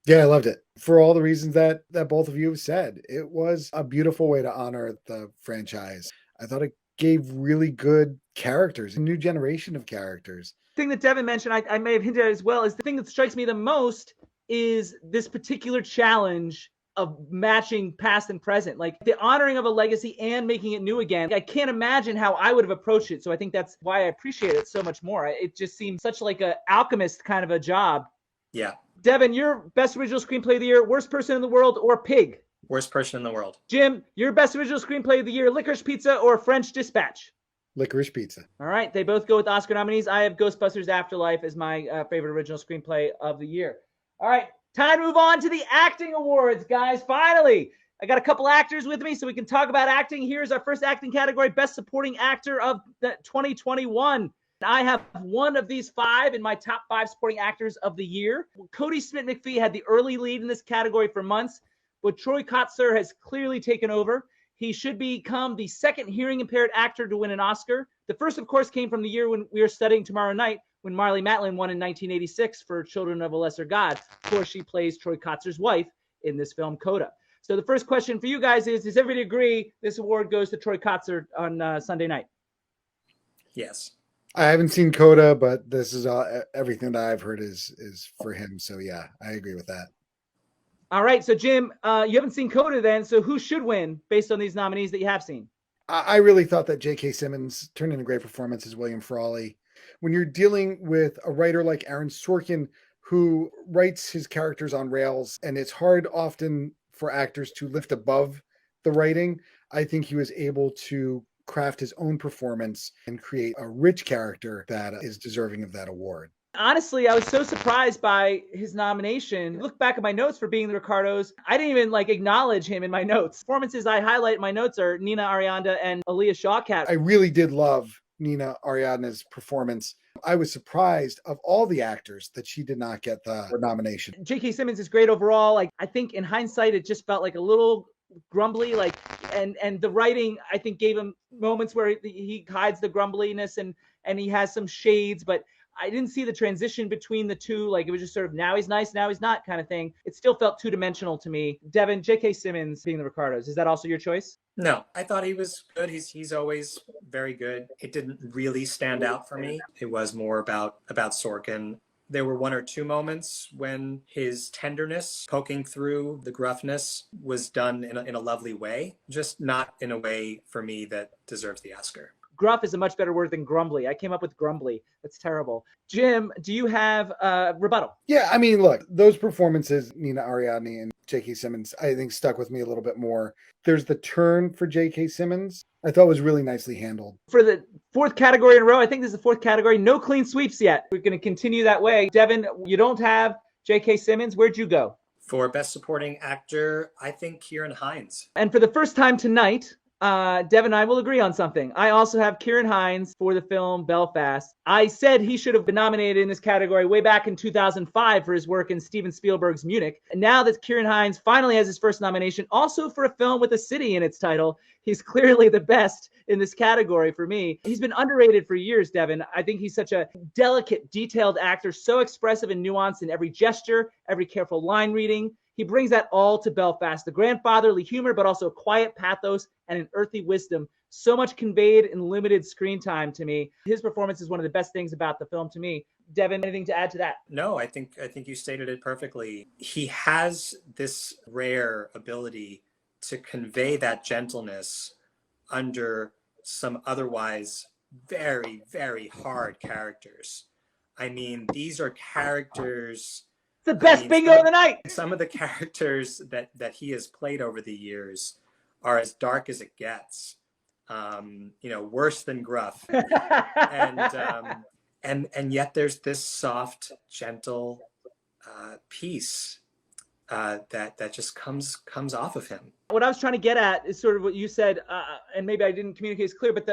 Yeah, I loved it. For all the reasons that both of you have said. It was a beautiful way to honor the franchise. I thought it gave really good characters, a new generation of characters. The thing that Devon mentioned, I may have hinted at as well, is the thing that strikes me the most is this particular challenge of matching past and present, like the honoring of a legacy and making it new again. I can't imagine how I would have approached it. So I think that's why I appreciate it so much more. It just seems such like an alchemist kind of a job. Yeah. Devon, your best original screenplay of the year, worst person in the world or Pig? Worst person in the world. Jim, your best original screenplay of the year, Licorice Pizza or French Dispatch? Licorice Pizza. All right. They both go with Oscar nominees. I have Ghostbusters Afterlife as my favorite original screenplay of the year. All right. Time to move on to the acting awards, guys. Finally, I got a couple actors with me so we can talk about acting. Here's our first acting category, Best Supporting Actor of 2021. I have one of these 5 in my top 5 supporting actors of the year. Cody Smith-McPhee had the early lead in this category for months, but Troy Kotsur has clearly taken over. He should become the second hearing-impaired actor to win an Oscar. The first, of course, came from the year when we are studying Tomorrow Night, when Marlee Matlin won in 1986 for Children of a Lesser God. Of course, she plays Troy Kotsur's wife in this film, Coda. So the first question for you guys is, does everybody agree this award goes to Troy Kotsur on Sunday night? Yes. I haven't seen Coda, but this is everything that I've heard is for him. So yeah, I agree with that. All right. So Jim, you haven't seen Coda then. So who should win based on these nominees that you have seen? I really thought that J.K. Simmons turned in a great performance as William Frawley. When you're dealing with a writer like Aaron Sorkin, who writes his characters on rails, and it's hard often for actors to lift above the writing, I think he was able to craft his own performance and create a rich character that is deserving of that award. Honestly, I was so surprised by his nomination. Look back at my notes for Being the Ricardos. I didn't even acknowledge him in my notes. Performances I highlight in my notes are Nina Arianda and Aaliyah Shawkat. I really did love Nina Ariadne's performance. I was surprised of all the actors that she did not get the nomination. J.K. Simmons is great overall. I think in hindsight, it just felt a little grumbly, and the writing, I think, gave him moments where he hides the grumbliness and he has some shades, but I didn't see the transition between the two. It was just sort of now he's nice, now he's not kind of thing. It still felt two-dimensional to me. Devon, J.K. Simmons, Being the Ricardos. Is that also your choice? No, I thought he was good. He's always very good. It didn't really stand out for me. It was more about Sorkin. There were 1 or 2 moments when his tenderness, poking through the gruffness, was done in a lovely way, just not in a way for me that deserves the Oscar. Gruff is a much better word than grumbly. I came up with grumbly. That's terrible. Jim, do you have a rebuttal? Yeah, I mean, look, those performances, Nina Ariadne and J.K. Simmons, I think stuck with me a little bit more. There's the turn for J.K. Simmons I thought was really nicely handled. For the 4th category in a row, I think this is the 4th category. No clean sweeps yet. We're going to continue that way. Devon, you don't have J.K. Simmons. Where'd you go? For Best Supporting Actor, I think Kieran Hines. And for the first time tonight, Devon and I will agree on something. I also have Kieran Hines for the film Belfast. I said he should have been nominated in this category way back in 2005 for his work in Steven Spielberg's Munich. And now that Kieran Hines finally has his first nomination, also for a film with a city in its title, he's clearly the best in this category for me. He's been underrated for years, Devon. I think he's such a delicate, detailed actor, so expressive and nuanced in every gesture, every careful line reading. He brings that all to Belfast. The grandfatherly humor, but also quiet pathos and an earthy wisdom. So much conveyed in limited screen time to me. His performance is one of the best things about the film to me. Devon, anything to add to that? No, I think you stated it perfectly. He has this rare ability to convey that gentleness under some otherwise very, very hard characters. I mean, these are characters. It's the best bingo of the night. Some of the characters that he has played over the years are as dark as it gets. Worse than gruff. And yet there's this soft, gentle piece that just comes off of him. What I was trying to get at is sort of what you said, and maybe I didn't communicate as clear, but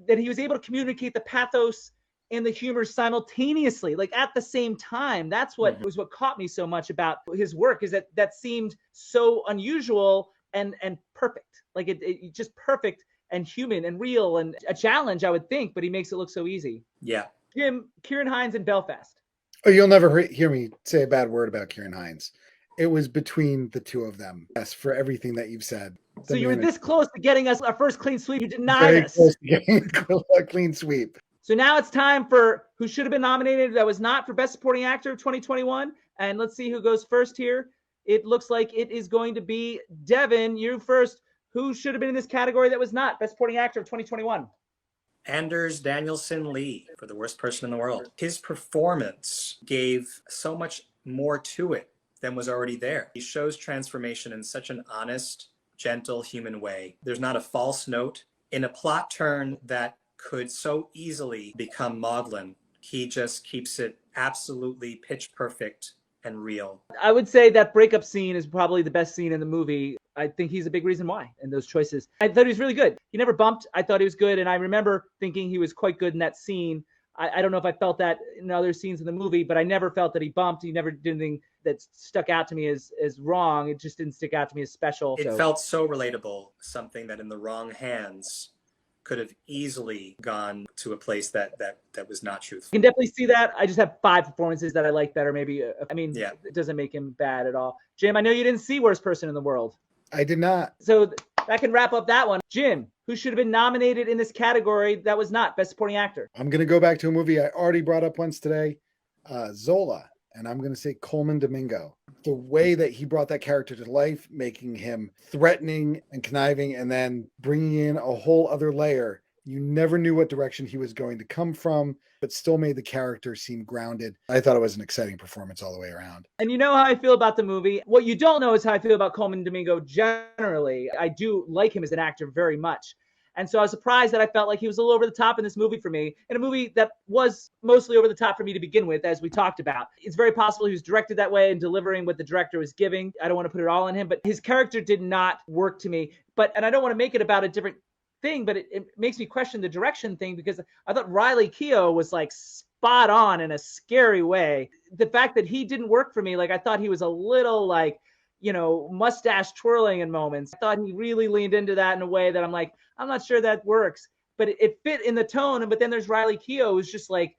that he was able to communicate the pathos and the humor simultaneously, like at the same time. That's what was what caught me so much about his work, is that seemed so unusual and perfect. Like it just perfect and human and real and a challenge, I would think, but he makes it look so easy. Yeah. Jim, Ciarán Hinds in Belfast. Oh, you'll never hear me say a bad word about Ciarán Hinds. It was between the two of them. Yes, for everything that you've said. So you were this close to getting us our first clean sweep. You denied us. Close to getting a clean sweep. So now it's time for who should have been nominated that was not for Best Supporting Actor of 2021. And let's see who goes first here. It looks like it is going to be Devon. You first. Who should have been in this category that was not Best Supporting Actor of 2021? Anders Danielson Lee for The Worst Person in the World. His performance gave so much more to it than was already there. He shows transformation in such an honest, gentle, human way. There's not a false note. In a plot turn that could so easily become maudlin, he just keeps it absolutely pitch perfect and real. I would say that breakup scene is probably the best scene in the movie. I think he's a big reason why in those choices. I thought he was really good. He never bumped. I thought he was good. And I remember thinking he was quite good in that scene. I don't know if I felt that in other scenes in the movie, but I never felt that he bumped. He never did anything that stuck out to me as wrong. It just didn't stick out to me as special. It felt so relatable, something that in the wrong hands could have easily gone to a place that was not truthful. You can definitely see that. I just have 5 performances that I like better. Maybe, Yeah. It doesn't make him bad at all. Jim, I know you didn't see Worst Person in the World. I did not. So that can wrap up that one. Jim, who should have been nominated in this category that was not Best Supporting Actor? I'm going to go back to a movie I already brought up once today, Zola, and I'm going to say Coleman Domingo. The way that he brought that character to life, making him threatening and conniving, and then bringing in a whole other layer. You never knew what direction he was going to come from, but still made the character seem grounded. I thought it was an exciting performance all the way around. And you know how I feel about the movie. What you don't know is how I feel about Coleman Domingo generally. I do like him as an actor very much. And so I was surprised that I felt like he was a little over the top in this movie for me, in a movie that was mostly over the top for me to begin with, as we talked about. It's very possible he was directed that way and delivering what the director was giving. I don't want to put it all on him, but his character did not work to me. And I don't want to make it about a different thing, but it makes me question the direction thing, because I thought Riley Keough was like spot on in a scary way. The fact that he didn't work for me, like I thought he was a little like, mustache twirling in moments. I thought he really leaned into that in a way that I'm like, I'm not sure that works, but it fit in the tone. But then there's Riley Keough, who's just like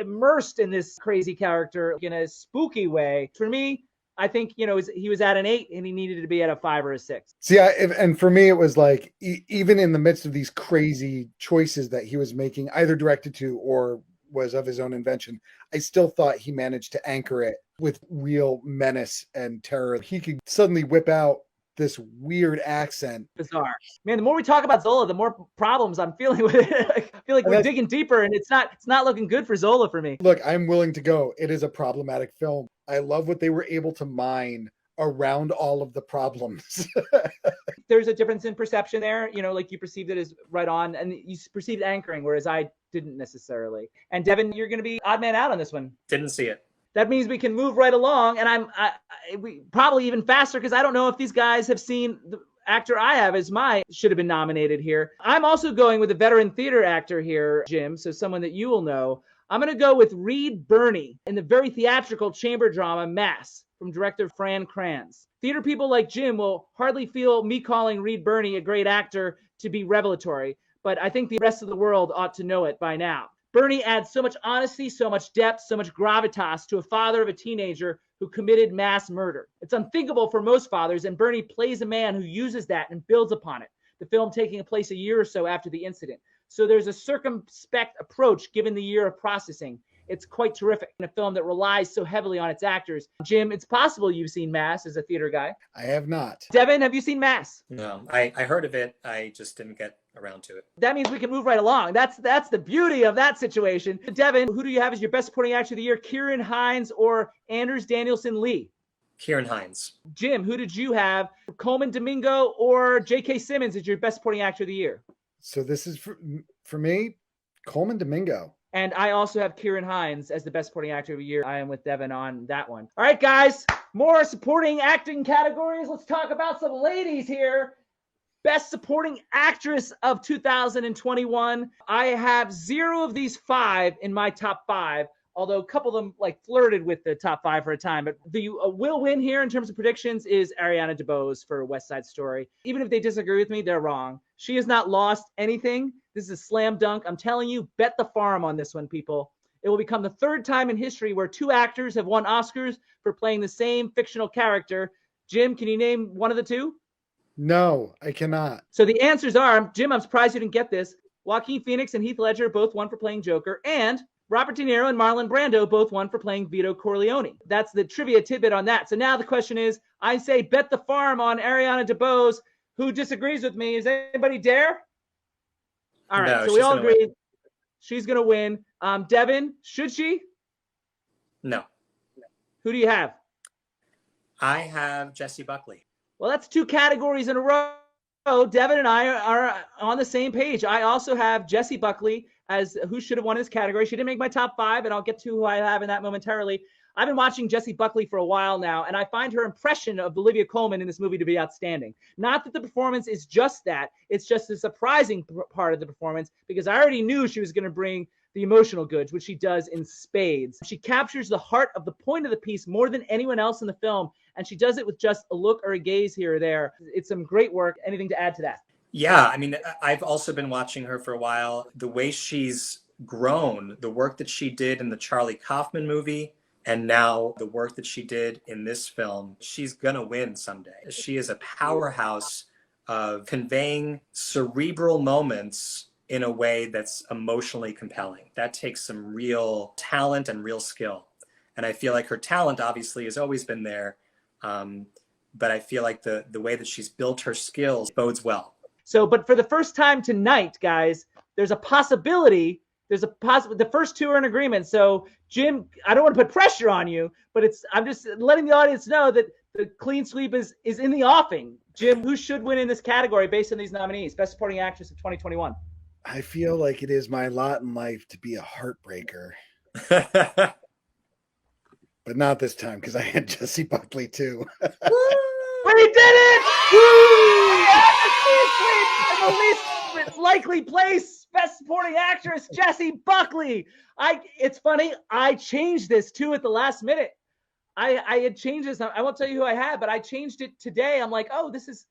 immersed in this crazy character in a spooky way. For me, I think, he was at an 8 and he needed to be at a 5 or a 6. See, and for me, it was like, even in the midst of these crazy choices that he was making, either directed to or was of his own invention, I still thought he managed to anchor it with real menace and terror. He could suddenly whip out this weird accent. Bizarre. Man, the more we talk about Zola, the more problems I'm feeling with it. I feel like we're digging deeper, and it's not looking good for Zola for me. Look, I'm willing to go. It is a problematic film. I love what they were able to mine around all of the problems. There's a difference in perception there, like you perceived it as right on, and you perceived anchoring, whereas I didn't necessarily. And Devon, you're going to be odd man out on this one. Didn't see it. That means we can move right along, and we probably even faster, because I don't know if these guys have seen the actor I have as should have been nominated here. I'm also going with a veteran theater actor here, Jim, so someone that you will know. I'm going to go with Reed Birney in the very theatrical chamber drama Mass from director Fran Kranz. Theater people like Jim will hardly feel me calling Reed Birney a great actor to be revelatory, but I think the rest of the world ought to know it by now. Bernie adds so much honesty, so much depth, so much gravitas to a father of a teenager who committed mass murder. It's unthinkable for most fathers, and Bernie plays a man who uses that and builds upon it, the film taking place a year or so after the incident. So there's a circumspect approach given the year of processing. It's quite terrific in a film that relies so heavily on its actors. Jim, it's possible you've seen Mass as a theater guy. I have not. Devon, have you seen Mass? No, I heard of it. I just didn't get around to it. That means we can move right along. That's the beauty of that situation. Devon, who do you have as your best supporting actor of the year? Kieran Hines or Anders Danielson Lee? Kieran Hines. Jim, who did you have? Coleman Domingo or J.K. Simmons as your best supporting actor of the year? So this is for me, Coleman Domingo. And I also have Kieran Hines as the best supporting actor of the year. I am with Devon on that one. All right, guys, more supporting acting categories. Let's talk about some ladies here. Best supporting actress of 2021. I have 0 of these 5 in my top 5, although a couple of them like flirted with the top 5 for a time. But the will win here in terms of predictions is Ariana DeBose for West Side Story. Even if they disagree with me, they're wrong. She has not lost anything. This is a slam dunk. I'm telling you, bet the farm on this one, people. It will become the 3rd time in history where 2 actors have won Oscars for playing the same fictional character. Jim, can you name one of the 2? No, I cannot. So the answers are, Jim, I'm surprised you didn't get this. Joaquin Phoenix and Heath Ledger both won for playing Joker, and Robert De Niro and Marlon Brando both won for playing Vito Corleone. That's the trivia tidbit on that. So now the question is, I say bet the farm on Ariana DeBose. Who disagrees with me? Is anybody dare? All right, No, so we all agree win. she's going to win. Devon, should she? No. Who do you have? I have Jessie Buckley. Well, that's 2 categories in a row. Devon and I are on the same page. I also have Jessie Buckley as who should have won this category. She didn't make my top 5, and I'll get to who I have in that momentarily. I've been watching Jessie Buckley for a while now, and I find her impression of Olivia Colman in this movie to be outstanding. Not that the performance is just that. It's just a surprising part of the performance, because I already knew she was going to bring the emotional goods, which she does in spades. She captures the heart of the point of the piece more than anyone else in the film, and she does it with just a look or a gaze here or there. It's some great work. Anything to add to that? Yeah, I mean, I've also been watching her for a while. The way she's grown, the work that she did in the Charlie Kaufman movie, and now the work that she did in this film, she's gonna win someday. She is a powerhouse of conveying cerebral moments in a way that's emotionally compelling. That takes some real talent and real skill. And I feel like her talent obviously has always been there, but I feel like the way that she's built her skills bodes well. So, but for the first time tonight, guys, there's a possibility. The first 2 are in agreement. So, Jim, I don't want to put pressure on you, but I'm just letting the audience know that the clean sweep is in the offing. Jim, who should win in this category based on these nominees? Best Supporting Actress of 2021. I feel like it is my lot in life to be a heartbreaker. But not this time, because I had Jessie Buckley too. We did it! Woo! And the least likely place, Best Supporting Actress, Jessie Buckley. It's funny, I changed this too at the last minute. I had changed this. I won't tell you who I had, but I changed it today. I'm like, oh, this is,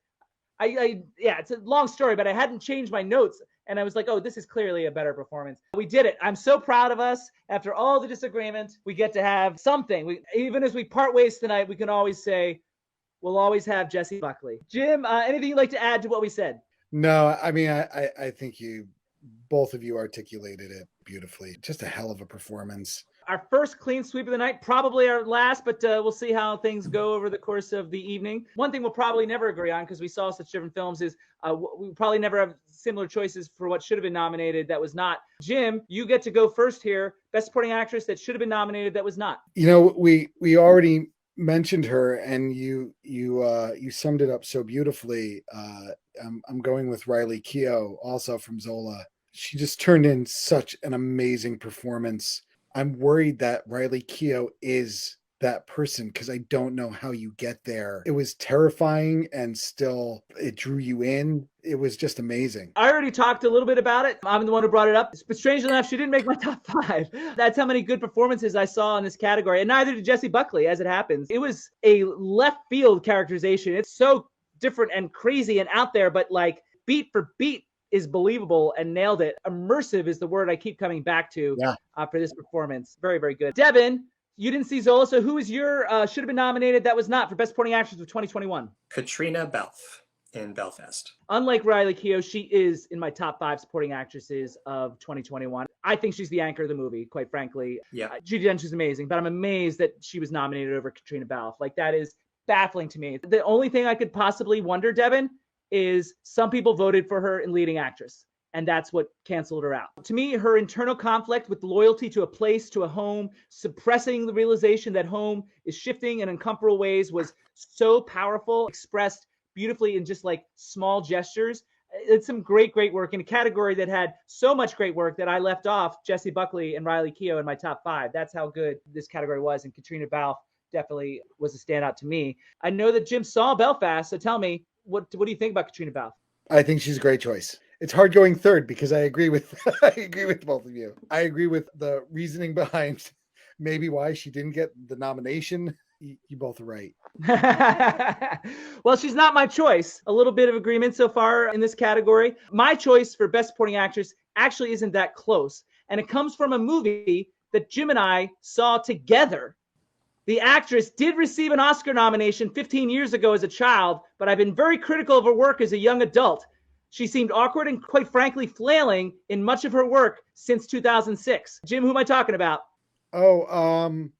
yeah, it's a long story, but I hadn't changed my notes. And I was like, oh, this is clearly a better performance. We did it. I'm so proud of us. After all the disagreement, we get to have something. Even as we part ways tonight, we can always say, we'll always have Jessie Buckley. Jim, anything you'd like to add to what we said? No, I mean, I think both of you articulated it beautifully. Just a hell of a performance. Our first clean sweep of the night, probably our last, but we'll see how things go over the course of the evening. One thing we'll probably never agree on, because we saw such different films, is we probably never have similar choices for what should have been nominated that was not. Jim, you get to go first here. Best Supporting Actress that should have been nominated that was not. You know, we already mentioned her, and you summed it up so beautifully. I'm going with Riley Keough, also from Zola. She just turned in such an amazing performance. I'm worried that Riley Keough is that person, because I don't know how you get there. It was terrifying, and still it drew you in. It was just amazing. I already talked a little bit about it. I'm the one who brought it up. But strangely enough, she didn't make my top 5. That's how many good performances I saw in this category. And neither did Jessie Buckley, as it happens. It was a left field characterization. It's so different and crazy and out there, but like beat for beat, is believable and nailed it. Immersive is the word I keep coming back to for this performance. Very, very good. Devon, you didn't see Zola, so who is your should have been nominated that was not for Best Supporting Actress of 2021? Katrina Balfe in Belfast. Unlike Riley Keough, she is in my top 5 supporting actresses of 2021. I think she's the anchor of the movie, quite frankly. Yeah. Judi Dench is amazing, but I'm amazed that she was nominated over Katrina Balfe. Like, that is baffling to me. The only thing I could possibly wonder, Devon, is some people voted for her in leading actress, and that's what canceled her out. To me, her internal conflict with loyalty to a place, to a home, suppressing the realization that home is shifting in uncomfortable ways was so powerful, expressed beautifully in just like small gestures. It's some great, great work in a category that had so much great work that I left off Jessie Buckley and Riley Keough in my top 5. That's how good this category was, and Katrina Balfe definitely was a standout to me. I know that Jim saw Belfast, so tell me, what do you think about Katrina Balfe? I think she's a great choice. It's hard going third because I agree with both of you. I agree with the reasoning behind maybe why she didn't get the nomination. You both are right. Well, she's not my choice. A little bit of agreement so far in this category. My choice for Best Supporting Actress actually isn't that close, and it comes from a movie that Jim and I saw together. The actress did receive an Oscar nomination 15 years ago as a child, but I've been very critical of her work as a young adult. She seemed awkward and, quite frankly, flailing in much of her work since 2006. Jim, who am I talking about? You're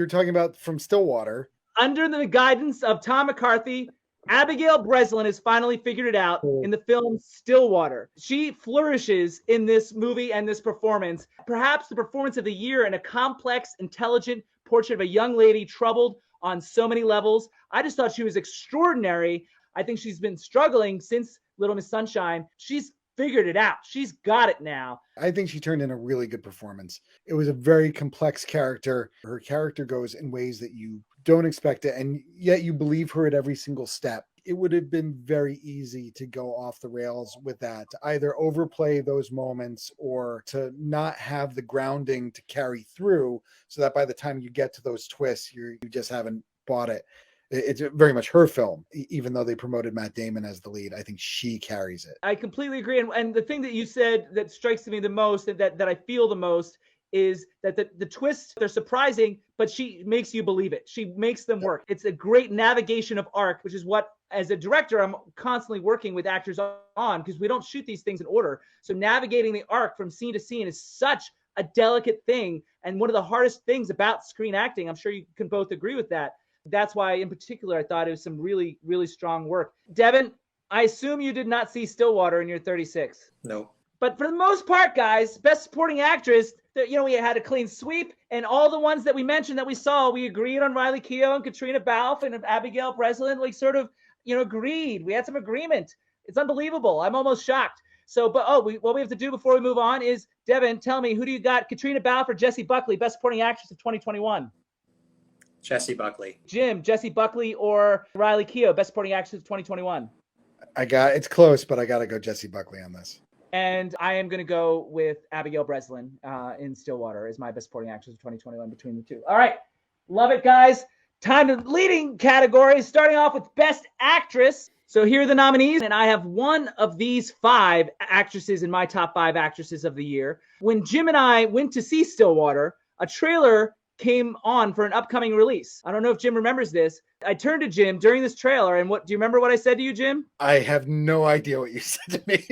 talking about from Stillwater. Under the guidance of Tom McCarthy, Abigail Breslin has finally figured it out in the film Stillwater. She flourishes in this movie and this performance. Perhaps the performance of the year in a complex, intelligent portrait of a young lady troubled on so many levels. I just thought she was extraordinary. I think she's been struggling since Little Miss Sunshine. She's figured it out. She's got it now. I think she turned in a really good performance. It was a very complex character. Her character goes in ways that you don't expect it, and yet you believe her at every single step. It would have been very easy to go off the rails with that, to either overplay those moments or to not have the grounding to carry through so that by the time you get to those twists, you just haven't bought it. It's very much her film, even though they promoted Matt Damon as the lead. I think she carries it. I completely agree. And the thing that you said that strikes me the most, that I feel the most, is that the twists, they're surprising, but she makes you believe it. She makes them work. It's a great navigation of arc, which is what, as a director, I'm constantly working with actors on, because we don't shoot these things in order. So navigating the arc from scene to scene is such a delicate thing. And one of the hardest things about screen acting, I'm sure you can both agree with that. That's why, in particular, I thought it was some really, really strong work. Devon, I assume you did not see Stillwater in your 36. No. But for the most part, guys, Best Supporting Actress, we had a clean sweep, and all the ones that we mentioned that we saw, we agreed on Riley Keough and Katrina Balfe and Abigail Breslin, agreed. We had some agreement. It's unbelievable. I'm almost shocked. So, what we have to do before we move on is, Devon, tell me, who do you got, Katrina Balfe or Jessie Buckley, Best Supporting Actress of 2021? Jessie Buckley. Jim, Jessie Buckley or Riley Keough, Best Supporting Actress of 2021? It's close, but I got to go Jessie Buckley on this. And I am going to go with Abigail Breslin in Stillwater as my Best Supporting Actress of 2021 between the two. All right. Love it, guys. Time to leading categories, starting off with Best Actress. So here are the nominees, and I have one of these 5 actresses in my top 5 actresses of the year. When Jim and I went to see Stillwater, a trailer came on for an upcoming release. I don't know if Jim remembers this. I turned to Jim during this trailer, and do you remember what I said to you, Jim? I have no idea what you said to me.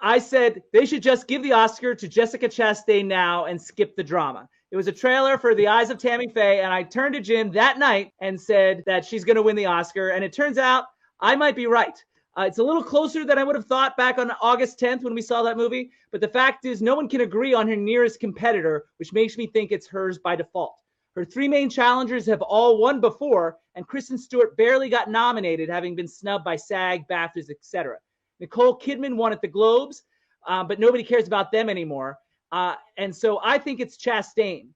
I said they should just give the Oscar to Jessica Chastain now and skip the drama. It was a trailer for The Eyes of Tammy Faye, and I turned to Jim that night and said that she's going to win the Oscar, and it turns out I might be right. It's a little closer than I would have thought back on August 10th when we saw that movie. But the fact is, no one can agree on her nearest competitor, which makes me think it's hers by default. Her 3 main challengers have all won before, and Kristen Stewart barely got nominated, having been snubbed by SAG, BAFTAs, etc. Nicole Kidman won at the Globes, but nobody cares about them anymore. And so I think it's Chastain.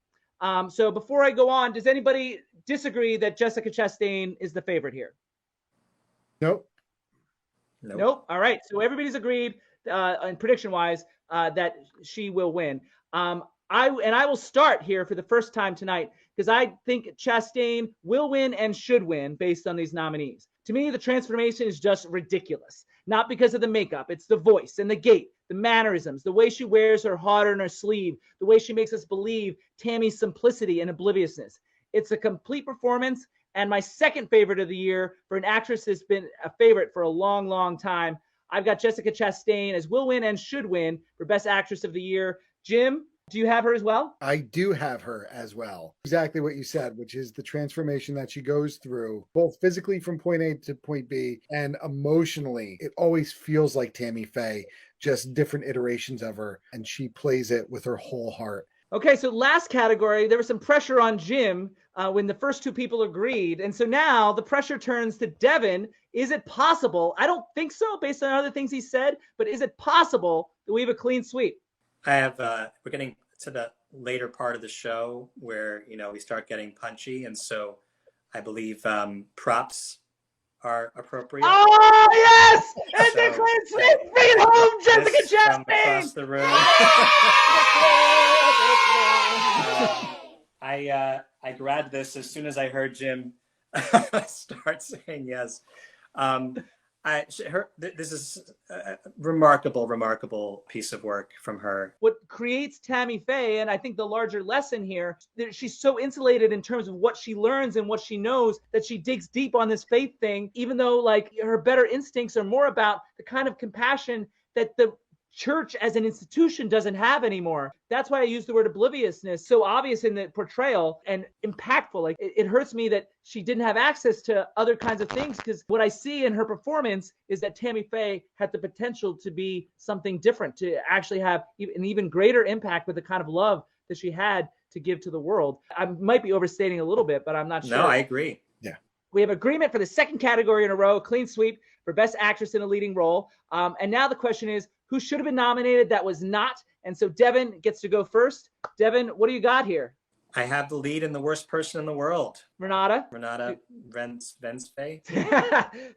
So before I go on, does anybody disagree that Jessica Chastain is the favorite here? Nope. Nope. All right. So everybody's agreed, and prediction-wise, that she will win. I will start here for the first time tonight because I think Chastain will win and should win based on these nominees. To me, the transformation is just ridiculous. not because of the makeup. It's the voice and the gait, the mannerisms, the way she wears her heart on her sleeve, the way she makes us believe Tammy's simplicity and obliviousness. It's a complete performance. And my second favorite of the year for an actress that's been a favorite for a long, long time, I've got Jessica Chastain as will win and should win for Best Actress of the Year. Jim, do you have her as well? I do have her as well. Exactly what you said, which is the transformation that she goes through, both physically from point A to point B and emotionally. It always feels like Tammy Faye, just different iterations of her, and she plays it with her whole heart. Okay, so last category, there was some pressure on Jim when the first two people agreed. And so now the pressure turns to Devon. Is it possible? I don't think so based on other things he said, but is it possible that we have a clean sweep? We're getting to the later part of the show where, we start getting punchy. And so I believe props are appropriate. Oh, yes! It's a clean sweep! Bring it home, Jessica Chastain! Across the room. I grabbed this as soon as I heard Jim start saying yes. This is a remarkable piece of work from her. What creates Tammy Faye, and I think the larger lesson here, she's so insulated in terms of what she learns and what she knows that she digs deep on this faith thing, even though like her better instincts are more about the kind of compassion that the church as an institution doesn't have anymore. That's why I use the word obliviousness, so obvious in the portrayal and impactful. Like it hurts me that she didn't have access to other kinds of things, because what I see in her performance is that Tammy Faye had the potential to be something different, to actually have an even greater impact with the kind of love that she had to give to the world. I might be overstating a little bit, but I'm not sure. No, I agree. Yeah. We have agreement for the second category in a row, clean sweep for Best Actress in a Leading Role. And now the question is, who should have been nominated that was not? And so Devon gets to go first. Devon, what do you got here? I have the lead in The Worst Person in the World. Renata Vensfaye.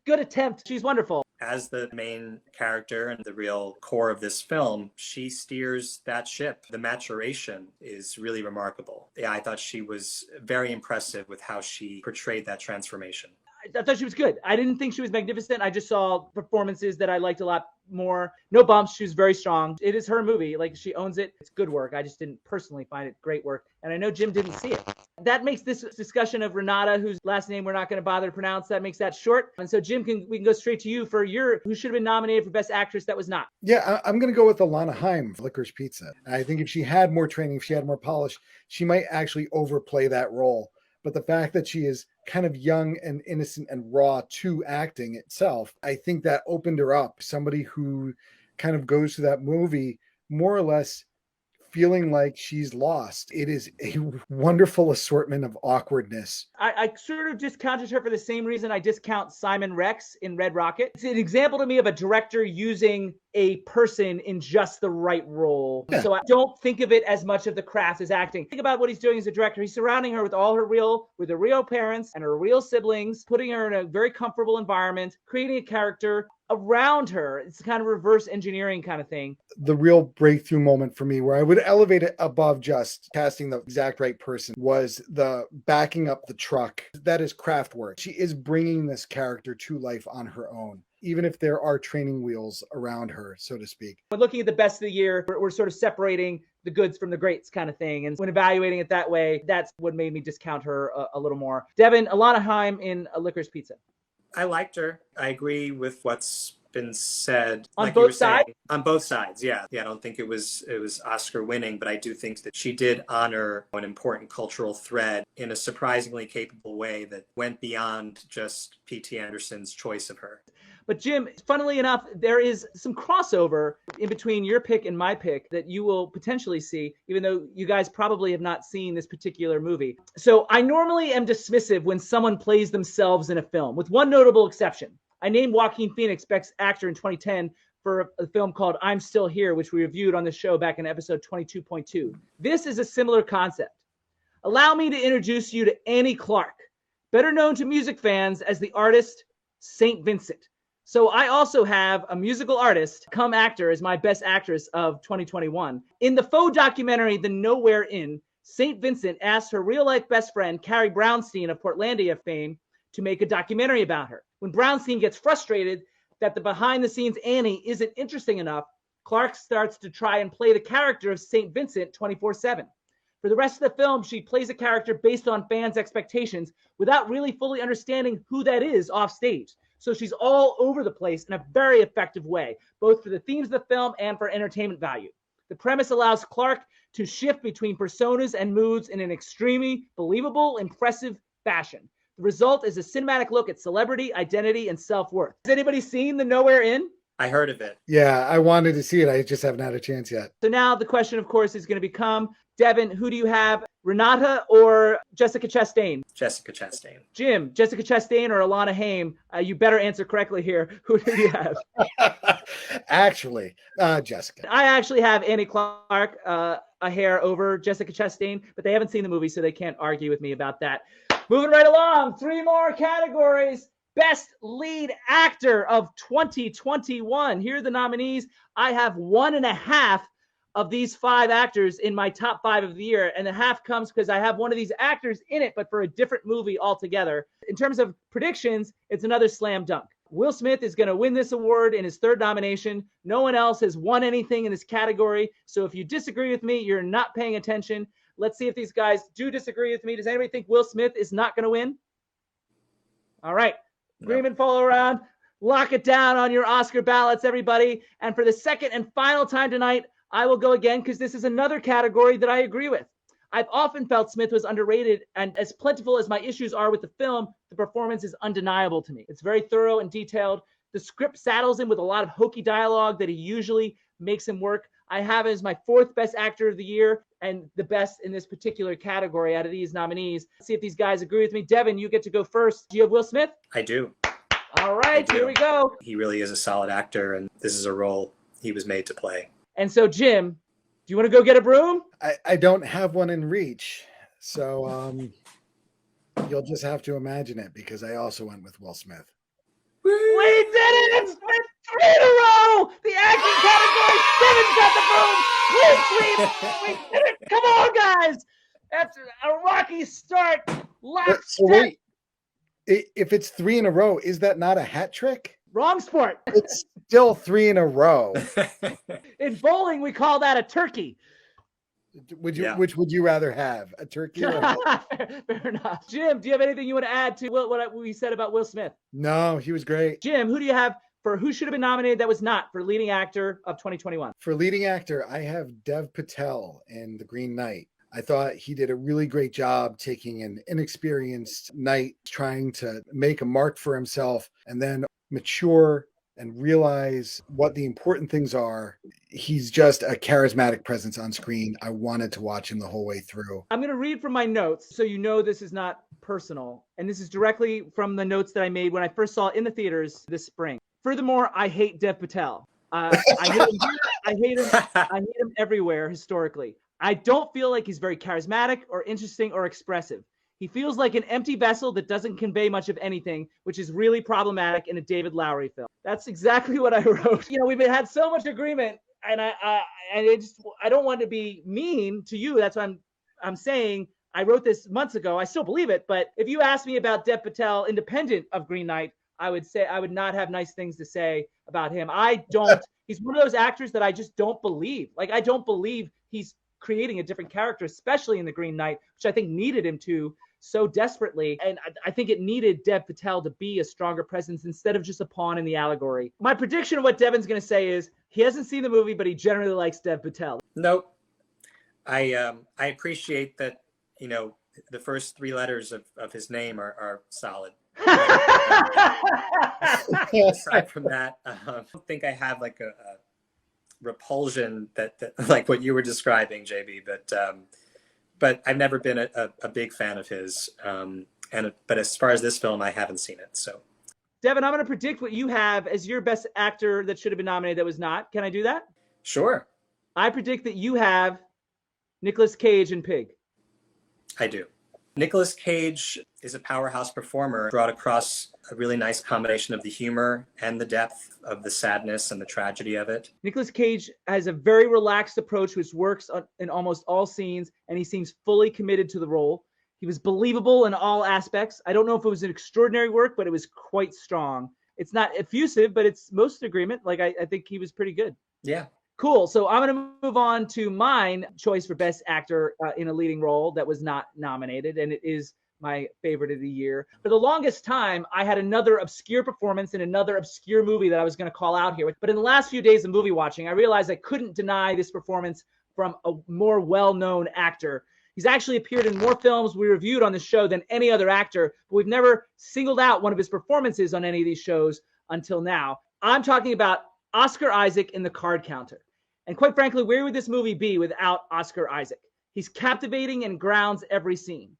Good attempt. She's wonderful. As the main character and the real core of this film, she steers that ship. The maturation is really remarkable. Yeah, I thought she was very impressive with how she portrayed that transformation. I thought she was good. I didn't think she was magnificent. I just saw performances that I liked a lot more. No bumps. She was very strong. It is her movie. Like, she owns it. It's good work. I just didn't personally find it great work. And I know Jim didn't see it. That makes this discussion of Renata, whose last name we're not going to bother to pronounce, that makes that short. And so Jim, we can go straight to you for your who should have been nominated for Best Actress that was not. Yeah, I'm going to go with Alana Haim for Licorice Pizza. I think if she had more training, if she had more polish, she might actually overplay that role. But the fact that she is kind of young and innocent and raw to acting itself, I think that opened her up. Somebody who kind of goes to that movie more or less feeling like she's lost. It is a wonderful assortment of awkwardness. I sort of discounted her for the same reason I discount Simon Rex in Red Rocket. It's an example to me of a director using a person in just the right role. Yeah. So I don't think of it as much of the craft as acting. Think about what he's doing as a director. He's surrounding her with all her real parents and her real siblings, putting her in a very comfortable environment, creating a character around her. It's kind of reverse engineering kind of thing. The real breakthrough moment for me, where I would elevate it above just casting the exact right person, was the backing up the truck. That is craft work. She is bringing this character to life on her own, even if there are training wheels around her, so to speak. When looking at the best of the year, we're sort of separating the goods from the greats kind of thing. And when evaluating it that way, that's what made me discount her a little more. Devon, Alana Haim in A Licorice Pizza. I liked her. I agree with what's been said. On both sides? On both sides, yeah. I don't think it was Oscar winning, but I do think that she did honor an important cultural thread in a surprisingly capable way that went beyond just P.T. Anderson's choice of her. But Jim, funnily enough, there is some crossover in between your pick and my pick that you will potentially see, even though you guys probably have not seen this particular movie. So I normally am dismissive when someone plays themselves in a film, with one notable exception. I named Joaquin Phoenix Best Actor in 2010 for a film called I'm Still Here, which we reviewed on the show back in episode 22.2. This is a similar concept. Allow me to introduce you to Annie Clark, better known to music fans as the artist St. Vincent. So I also have a musical artist come actor as my Best Actress of 2021. In the faux documentary, The Nowhere Inn, St. Vincent asked her real-life best friend, Carrie Brownstein of Portlandia fame, to make a documentary about her. When Brownstein gets frustrated that the behind-the-scenes Annie isn't interesting enough, Clark starts to try and play the character of St. Vincent 24/7. For the rest of the film, she plays a character based on fans' expectations without really fully understanding who that is off stage. So she's all over the place in a very effective way, both for the themes of the film and for entertainment value. The premise allows Clark to shift between personas and moods in an extremely believable, impressive fashion. The result is a cinematic look at celebrity, identity, and self-worth. Has anybody seen The Nowhere Inn? I heard of it. Yeah, I wanted to see it. I just haven't had a chance yet. So now the question, of course, is going to become, Devon, who do you have, Renata or Jessica Chastain? Jessica Chastain. Jim, Jessica Chastain or Alana Haim? You better answer correctly here. Who do you have? Actually, Jessica. I actually have Annie Clark a hair over Jessica Chastain, but they haven't seen the movie, so they can't argue with me about that. Moving right along, 3 more categories. Best Lead Actor of 2021. Here are the nominees. I have 1.5 of these 5 actors in my top 5 of the year, and the half comes because I have one of these actors in it, but for a different movie altogether. In terms of predictions, it's another slam dunk. Will Smith is going to win this award in his 3rd nomination. No one else has won anything in this category, so if you disagree with me, you're not paying attention. Let's see if these guys do disagree with me. Does anybody think Will Smith is not going to win? All right. Agreement follow around. Lock it down on your Oscar ballots, everybody. And for the second and final time tonight, I will go again because this is another category that I agree with. I've often felt Smith was underrated, and as plentiful as my issues are with the film, the performance is undeniable to me. It's very thorough and detailed. The script saddles him with a lot of hokey dialogue that he usually makes him work. I have as my 4th best actor of the year and the best in this particular category out of these nominees. Let's see if these guys agree with me. Devon, you get to go first. Do you have Will Smith? I do. All right, here we go. He really is a solid actor, and this is a role he was made to play. And so, Jim, do you want to go get a broom? I don't have one in reach, so you'll just have to imagine it because I also went with Will Smith. We did it! It's 3 in a row! The acting category, Devon's got the broom! We did it! Come on, guys! After a rocky start, So wait, if it's 3 in a row, is that not a hat trick? Wrong sport. It's still 3 in a row. In bowling, we call that a turkey. Would you? Yeah. Which would you rather have, a turkey? Or Fair enough. Jim, do you have anything you want to add to what we said about Will Smith? No, he was great. Jim, who do you have for who should have been nominated that was not for leading actor of 2021? For leading actor, I have Dev Patel in The Green Knight. I thought he did a really great job taking an inexperienced knight, trying to make a mark for himself, and then mature and realize what the important things are. He's just a charismatic presence on screen. I wanted to watch him the whole way through. I'm going to read from my notes so you know this is not personal. And this is directly from the notes that I made when I first saw it in the theaters this spring. Furthermore, I hate Dev Patel. I hate him everywhere historically. I don't feel like he's very charismatic or interesting or expressive. He feels like an empty vessel that doesn't convey much of anything, which is really problematic in a David Lowery film. That's exactly what I wrote. You know, we've had so much agreement, and I don't want to be mean to you. That's why I'm saying I wrote this months ago. I still believe it, but if you asked me about Dev Patel, independent of Green Knight, I would say I would not have nice things to say about him. He's one of those actors that I just don't believe. Like, I don't believe he's creating a different character, especially in The Green Knight, which I think needed him to so desperately. And I think it needed Dev Patel to be a stronger presence instead of just a pawn in the allegory. My prediction of what Devon's going to say is he hasn't seen the movie, but he generally likes Dev Patel. Nope. I appreciate that, you know, the first 3 letters of his name are solid. Aside from that, I don't think I have like a repulsion that like what you were describing, JB, but I've never been a big fan of his. But as far as this film, I haven't seen it. So, Devon, I'm going to predict what you have as your best actor that should have been nominated that was not. Can I do that? Sure. I predict that you have Nicolas Cage in Pig. I do. Nicolas Cage is a powerhouse performer, brought across a really nice combination of the humor and the depth of the sadness and the tragedy of it. Nicolas Cage has a very relaxed approach, which works in almost all scenes, and he seems fully committed to the role. He was believable in all aspects. I don't know if it was an extraordinary work, but it was quite strong. It's not effusive, but it's most agreement. Like, I think he was pretty good. Yeah. Cool. So I'm going to move on to mine choice for best actor in a leading role that was not nominated, and it is my favorite of the year. For the longest time, I had another obscure performance in another obscure movie that I was going to call out here. But in the last few days of movie watching, I realized I couldn't deny this performance from a more well-known actor. He's actually appeared in more films we reviewed on the show than any other actor, but we've never singled out one of his performances on any of these shows until now. I'm talking about Oscar Isaac in The Card Counter. And quite frankly, where would this movie be without Oscar Isaac? He's captivating and grounds every scene.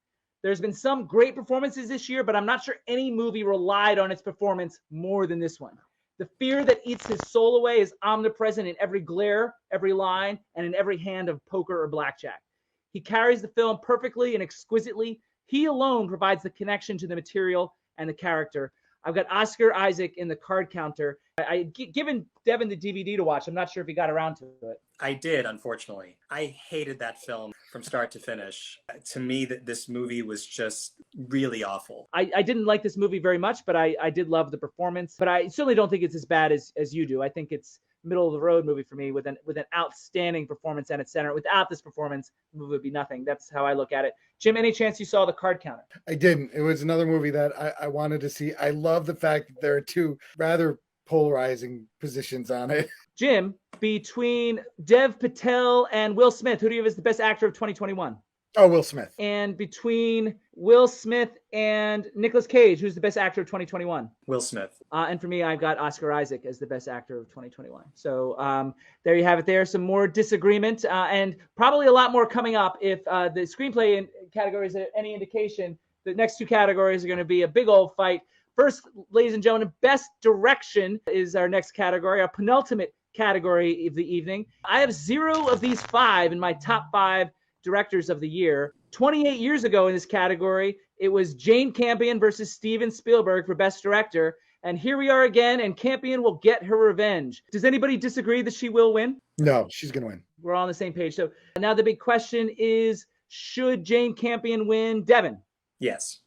There's been some great performances this year, but I'm not sure any movie relied on its performance more than this one. The fear that eats his soul away is omnipresent in every glare, every line, and in every hand of poker or blackjack. He carries the film perfectly and exquisitely. He alone provides the connection to the material and the character. I've got Oscar Isaac in The Card Counter. I given Devon the DVD to watch. I'm not sure if he got around to it. I did, unfortunately. I hated that film from start to finish. To me, this movie was just really awful. I didn't like this movie very much, but I did love the performance. But I certainly don't think it's as bad as you do. I think it's middle of the road movie for me with an outstanding performance at its center. Without this performance, the movie would be nothing. That's how I look at it. Jim, any chance you saw The Card Counter? I didn't. It was another movie that I wanted to see. I love the fact that there are two rather polarizing positions on it. Jim, between Dev Patel and Will Smith, who do you have as the best actor of 2021? Oh, Will Smith. And between Will Smith and Nicolas Cage, who's the best actor of 2021? Will Smith. And for me, I've got Oscar Isaac as the best actor of 2021. So there you have it there. Some more disagreement and probably a lot more coming up. If the screenplay categories are any indication, the next two categories are going to be a big old fight. First, ladies and gentlemen, best direction is our next category, our penultimate category of the evening. I have 0 of these 5 in my top 5 directors of the year. 28 years ago in this category, it was Jane Campion versus Steven Spielberg for Best Director. And here we are again, and Campion will get her revenge. Does anybody disagree that she will win? No, she's going to win. We're all on the same page. So now the big question is, should Jane Campion win? Devon? Yes.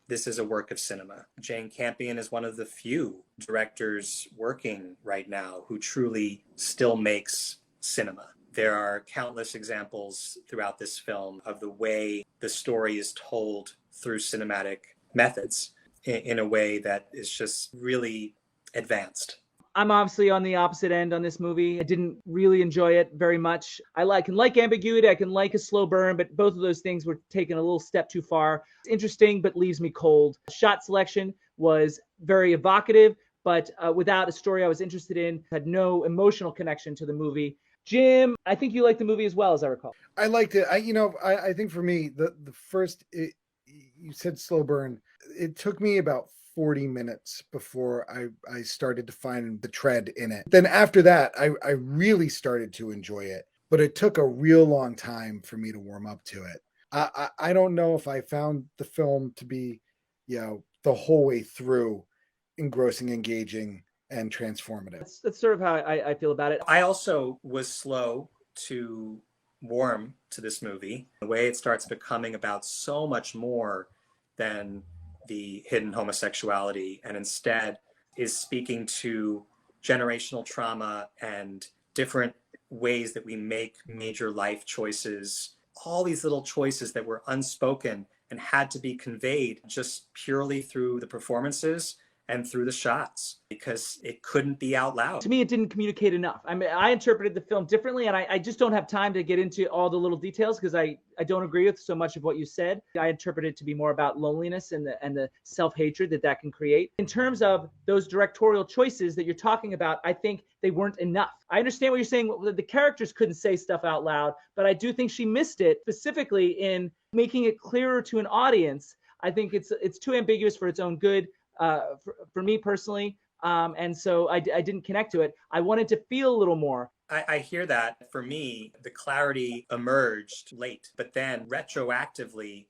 This is a work of cinema. Jane Campion is one of the few directors working right now who truly still makes cinema. There are countless examples throughout this film of the way the story is told through cinematic methods in a way that is just really advanced. I'm obviously on the opposite end on this movie. I didn't really enjoy it very much. I can like ambiguity. I can like a slow burn, but both of those things were taken a little step too far. It's interesting, but leaves me cold. Shot selection was very evocative, but without a story I was interested in, had no emotional connection to the movie. Jim, I think you liked the movie as well, as I recall. I liked it. I think for me, the first, you said slow burn. It took me about 40 minutes before I started to find the tread in it. Then after that, I really started to enjoy it, but it took a real long time for me to warm up to it. I don't know if I found the film to be, the whole way through engrossing, engaging, and transformative. That's sort of how I feel about it. I also was slow to warm to this movie. The way it starts becoming about so much more than the hidden homosexuality, and instead is speaking to generational trauma and different ways that we make major life choices, all these little choices that were unspoken and had to be conveyed just purely through the performances and through the shots, because it couldn't be out loud. To me, it didn't communicate enough. I mean, I interpreted the film differently, and I just don't have time to get into all the little details because I don't agree with so much of what you said. I interpreted it to be more about loneliness and the self-hatred that can create. In terms of those directorial choices that you're talking about, I think they weren't enough. I understand what you're saying. The characters couldn't say stuff out loud, but I do think she missed it, specifically in making it clearer to an audience. I think it's too ambiguous for its own good. For me personally, and so I didn't connect to it. I wanted to feel a little more. I hear that. For me, the clarity emerged late, but then retroactively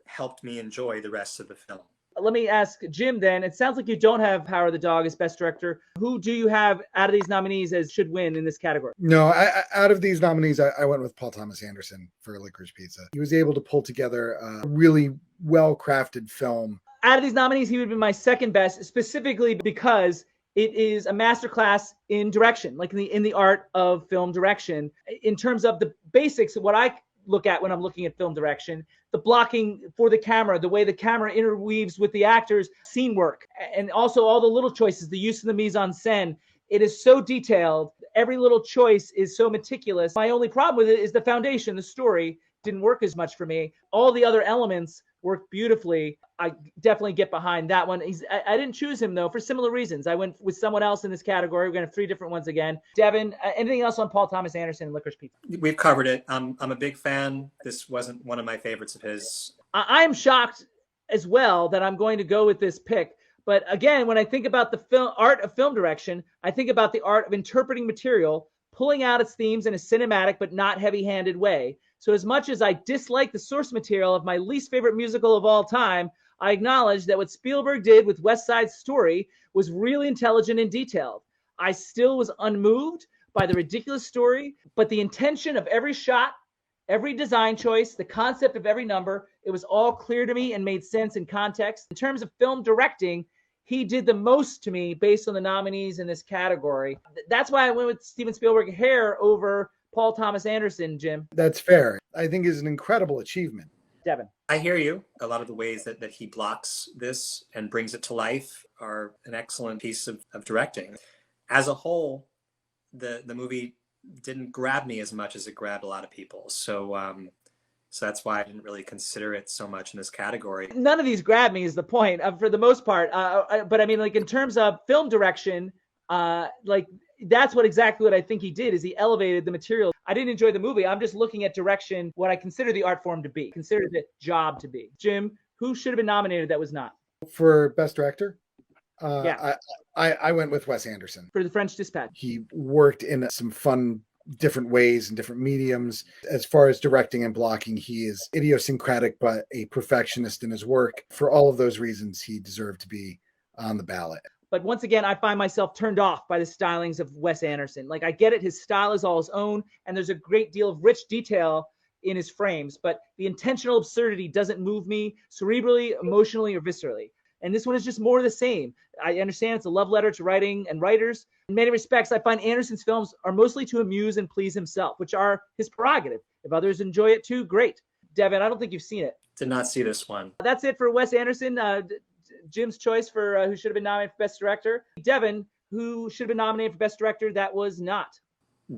helped me enjoy the rest of the film. Let me ask Jim then. It sounds like you don't have Power of the Dog as Best Director. Who do you have out of these nominees as should win in this category? No, out of these nominees, I went with Paul Thomas Anderson for Licorice Pizza. He was able to pull together a really well-crafted film. Out of these nominees, he would be my second best, specifically because it is a masterclass in direction, like in the art of film direction. In terms of the basics, what I look at when I'm looking at film direction, the blocking for the camera, the way the camera interweaves with the actors, scene work, and also all the little choices, the use of the mise-en-scène. It is so detailed. Every little choice is so meticulous. My only problem with it is the foundation, the story didn't work as much for me. All the other elements worked beautifully. I definitely get behind that one. I didn't choose him, though, for similar reasons. I went with someone else in this category. We're going to have three different ones again. Devon, anything else on Paul Thomas Anderson and Licorice Pizza? We've covered it. I'm a big fan. This wasn't one of my favorites of his. I'm shocked as well that I'm going to go with this pick. But again, when I think about the art of film direction, I think about the art of interpreting material, pulling out its themes in a cinematic but not heavy-handed way. So as much as I dislike the source material of my least favorite musical of all time, I acknowledge that what Spielberg did with West Side Story was really intelligent and detailed. I still was unmoved by the ridiculous story, but the intention of every shot, every design choice, the concept of every number, it was all clear to me and made sense in context. In terms of film directing, he did the most to me based on the nominees in this category. That's why I went with Steven Spielberg hair over Paul Thomas Anderson, Jim. That's fair. I think is an incredible achievement. Devon. I hear you. A lot of the ways that he blocks this and brings it to life are an excellent piece of directing. As a whole, the movie didn't grab me as much as it grabbed a lot of people. So that's why I didn't really consider it so much in this category. None of these grab me is the point for the most part. But I mean, like in terms of film direction, like that's exactly what I think he did is he elevated the material. I didn't enjoy the movie. I'm just looking at direction, what I consider the art form to be, consider the job to be. Jim, who should have been nominated that was not? For Best Director? Yeah. I went with Wes Anderson. For The French Dispatch. He worked in some fun different ways and different mediums. As far as directing and blocking, he is idiosyncratic, but a perfectionist in his work. For all of those reasons, he deserved to be on the ballot. But once again, I find myself turned off by the stylings of Wes Anderson. Like I get it, his style is all his own, and there's a great deal of rich detail in his frames, but the intentional absurdity doesn't move me cerebrally, emotionally, or viscerally. And this one is just more of the same. I understand it's a love letter to writing and writers. In many respects, I find Anderson's films are mostly to amuse and please himself, which are his prerogative. If others enjoy it too, great. Devon, I don't think you've seen it. Did not see this one. That's it for Wes Anderson. Jim's choice for who should have been nominated for Best Director. Devon, who should have been nominated for Best Director, that was not.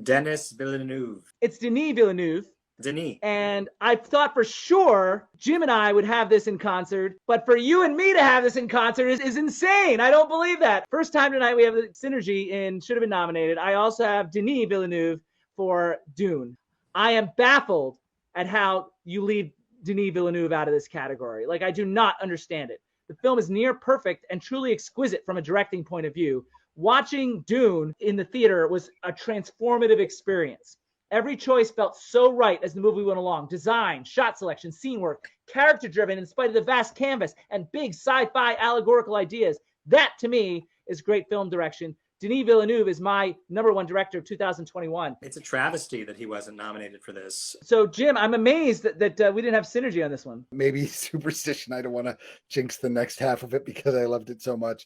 Denis Villeneuve. It's Denis Villeneuve. Denis. And I thought for sure Jim and I would have this in concert, but for you and me to have this in concert is insane. I don't believe that. First time tonight we have the synergy in should have been nominated. I also have Denis Villeneuve for Dune. I am baffled at how you leave Denis Villeneuve out of this category. Like, I do not understand it. The film is near perfect and truly exquisite from a directing point of view. Watching Dune in the theater was a transformative experience. Every choice felt so right as the movie went along. Design, shot selection, scene work, character-driven in spite of the vast canvas and big sci-fi allegorical ideas. That, to me, is great film direction. Denis Villeneuve is my number one director of 2021. It's a travesty that he wasn't nominated for this. So, Jim, I'm amazed that we didn't have synergy on this one. Maybe superstition. I don't want to jinx the next half of it because I loved it so much.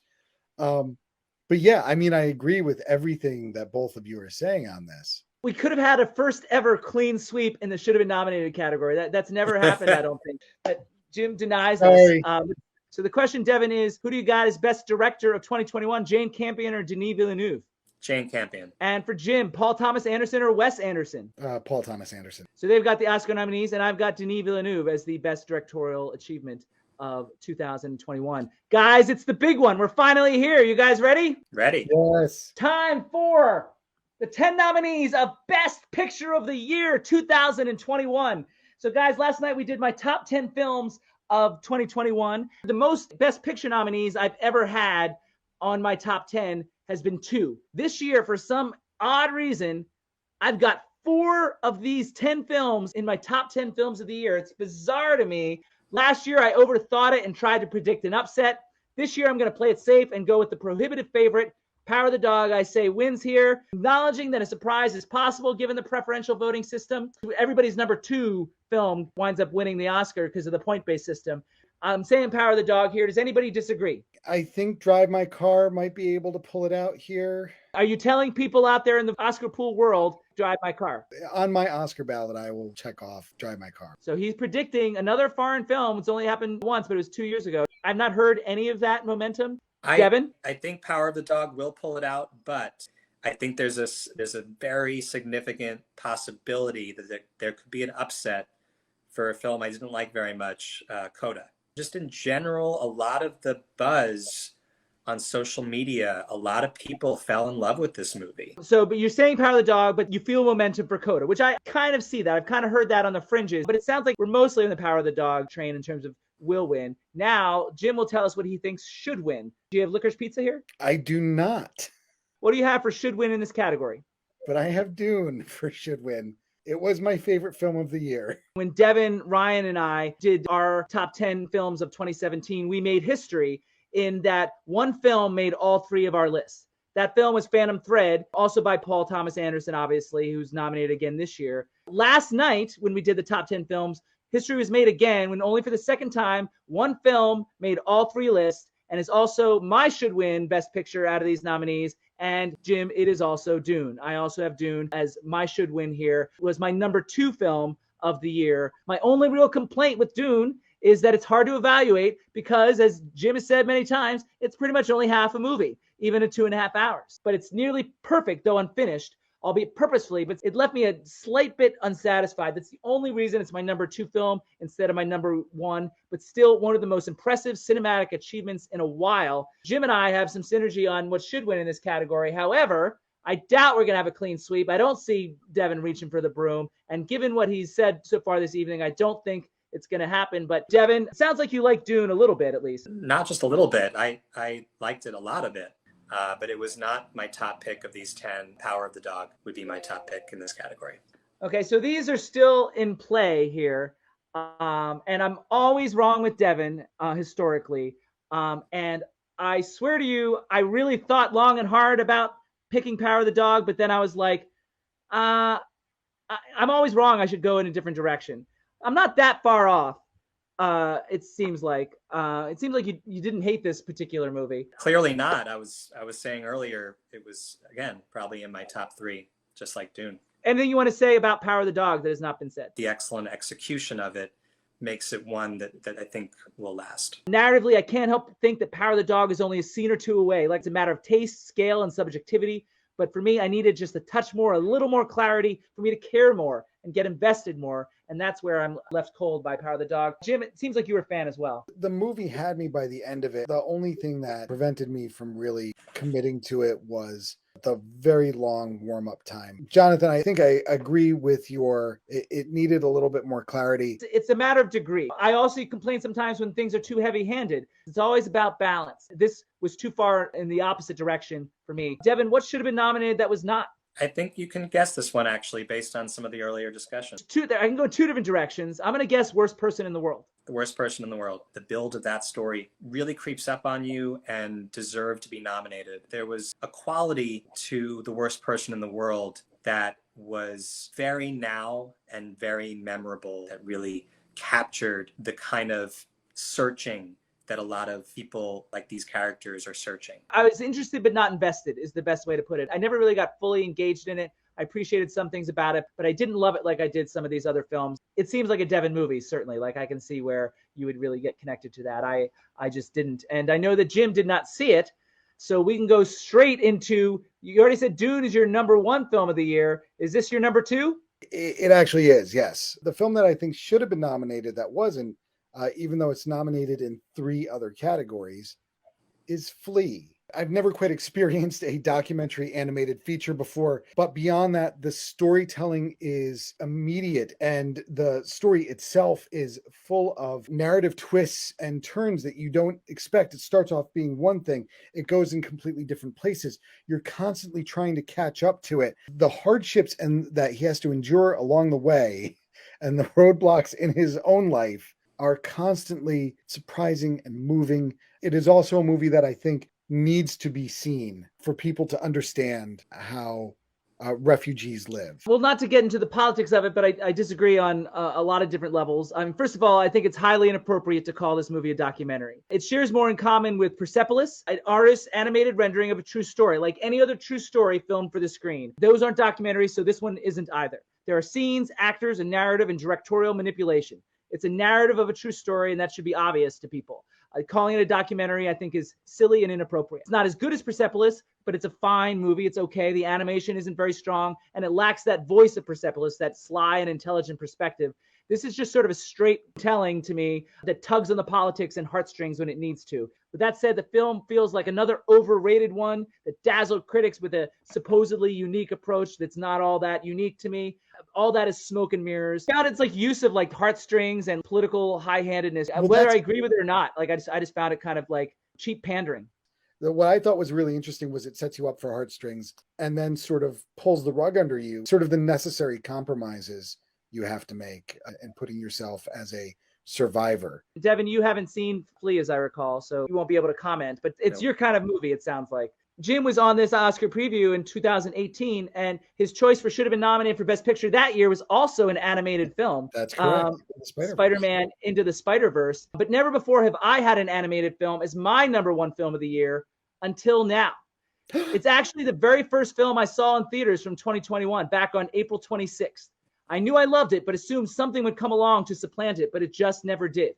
But yeah, I mean, I agree with everything that both of you are saying on this. We could have had a first ever clean sweep in the should have been nominated category. That's never happened, I don't think. But Jim denies us. So the question, Devon, is who do you got as best director of 2021, Jane Campion or Denis Villeneuve? Jane Campion. And for Jim, Paul Thomas Anderson or Wes Anderson? Paul Thomas Anderson. So they've got the Oscar nominees, and I've got Denis Villeneuve as the best directorial achievement of 2021. Guys, it's the big one. We're finally here. You guys ready? Ready. Yes. Time for the 10 nominees of Best Picture of the Year 2021. So guys, last night we did my top 10 films of 2021. The most Best Picture nominees I've ever had on my top 10 has been 2. This year, for some odd reason, I've got 4 of these 10 films in my top 10 films of the year. It's bizarre to me. Last year, I overthought it and tried to predict an upset. This year, I'm going to play it safe and go with the prohibitive favorite, Power of the Dog, I say, wins here. Acknowledging that a surprise is possible given the preferential voting system. Everybody's number 2 film winds up winning the Oscar because of the point-based system. I'm saying Power of the Dog here. Does anybody disagree? I think Drive My Car might be able to pull it out here. Are you telling people out there in the Oscar pool world, Drive My Car? On my Oscar ballot, I will check off Drive My Car. So he's predicting another foreign film. It's only happened once, but it was 2 years ago. I've not heard any of that momentum. Devon? I think Power of the Dog will pull it out, but I think there's a very significant possibility that there could be an upset for a film I didn't like very much, Coda. Just in general, a lot of the buzz on social media, a lot of people fell in love with this movie. So, but you're saying Power of the Dog, but you feel momentum for Coda, which I kind of see that. I've kind of heard that on the fringes, but it sounds like we're mostly on the Power of the Dog train in terms of will win. Now, Jim will tell us what he thinks should win. Do you have Licorice Pizza here? I do not. What do you have for should win in this category? But I have Dune for should win. It was my favorite film of the year. When Devon, Ryan, and I did our top 10 films of 2017, we made history in that one film made all three of our lists. That film was Phantom Thread, also by Paul Thomas Anderson, obviously, who's nominated again this year. Last night, when we did the top 10 films, history was made again when only for the second time, one film made all three lists and is also my should win Best Picture out of these nominees. And Jim, it is also Dune. I also have Dune as my should win here. It was my number 2 film of the year. My only real complaint with Dune is that it's hard to evaluate because, as Jim has said many times, it's pretty much only half a movie, even at 2.5 hours. But it's nearly perfect, though unfinished, albeit purposefully, but it left me a slight bit unsatisfied. That's the only reason it's my number 2 film instead of my number 1, but still one of the most impressive cinematic achievements in a while. Jim and I have some synergy on what should win in this category. However, I doubt we're going to have a clean sweep. I don't see Devon reaching for the broom. And given what he's said so far this evening, I don't think it's going to happen. But Devon, it sounds like you like Dune a little bit, at least. Not just a little bit. I liked it a lot of it. But it was not my top pick of these 10. Power of the Dog would be my top pick in this category. Okay, so these are still in play here. And I'm always wrong with Devon historically. And I swear to you, I really thought long and hard about picking Power of the Dog, but then I was like, I'm always wrong. I should go in a different direction. I'm not that far off. It seems like you didn't hate this particular movie. Clearly not. I was saying earlier it was, again, probably in my top 3, just like Dune. Anything you want to say about Power of the Dog that has not been said? The excellent execution of it makes it one that I think will last. Narratively, I can't help but think that Power of the Dog is only a scene or two away. Like, it's a matter of taste, scale, and subjectivity. But for me, I needed just a touch more, a little more clarity for me to care more and get invested more. And that's where I'm left cold by Power of the Dog. Jim, it seems like you were a fan as well. The movie had me by the end of it. The only thing that prevented me from really committing to it was the very long warm-up time. Jonathan, I think I agree with it needed a little bit more clarity. It's a matter of degree. I also complain sometimes when things are too heavy-handed. It's always about balance. This was too far in the opposite direction for me. Devon, what should have been nominated that was not? I think you can guess this one, actually, based on some of the earlier discussions. I can go 2 different directions. I'm going to guess Worst Person in the World. The Worst Person in the World. The build of that story really creeps up on you and deserved to be nominated. There was a quality to The Worst Person in the World that was very now and very memorable, that really captured the kind of searching that a lot of people like these characters are searching. I was interested but not invested is the best way to put it. I never really got fully engaged in it. I appreciated some things about it, but I didn't love it like I did some of these other films. It seems like a Devon movie, certainly. Like, I can see where you would really get connected to that. I just didn't. And I know that Jim did not see it, so we can go straight into, you already said Dune is your number 1 film of the year. Is this your number 2? It actually is, yes. The film that I think should have been nominated that wasn't, even though it's nominated in 3 other categories, is Flea. I've never quite experienced a documentary animated feature before, but beyond that, the storytelling is immediate and the story itself is full of narrative twists and turns that you don't expect. It starts off being one thing, it goes in completely different places. You're constantly trying to catch up to it. The hardships that he has to endure along the way and the roadblocks in his own life are constantly surprising and moving. It is also a movie that I think needs to be seen for people to understand how refugees live. Well, not to get into the politics of it, but I disagree on a lot of different levels. First of all, I think it's highly inappropriate to call this movie a documentary. It shares more in common with Persepolis, an artist's animated rendering of a true story, like any other true story filmed for the screen. Those aren't documentaries, so this one isn't either. There are scenes, actors, and narrative and directorial manipulation. It's a narrative of a true story, and that should be obvious to people. Calling it a documentary, I think, is silly and inappropriate. It's not as good as Persepolis, but it's a fine movie. It's okay. The animation isn't very strong, and it lacks that voice of Persepolis, that sly and intelligent perspective. This is just sort of a straight telling to me that tugs on the politics and heartstrings when it needs to. With that said, the film feels like another overrated one that dazzled critics with a supposedly unique approach that's not all that unique to me. All that is smoke and mirrors. God, it's like use of like heartstrings and political high-handedness. Well, whether I agree with it or not, like I just found it kind of like cheap pandering. What I thought was really interesting was it sets you up for heartstrings and then sort of pulls the rug under you, sort of the necessary compromises you have to make and putting yourself as a survivor. Devon, you haven't seen Flea, as I recall, so you won't be able to comment, but it's your kind of movie, it sounds like. Jim was on this Oscar preview in 2018, and his choice for should have been nominated for Best Picture that year was also an animated film. That's correct. Spider-Man Into the Spider-Verse. But never before have I had an animated film as my number one film of the year until now. It's actually the very first film I saw in theaters from 2021, back on April 26th. I knew I loved it, but assumed something would come along to supplant it, but it just never did.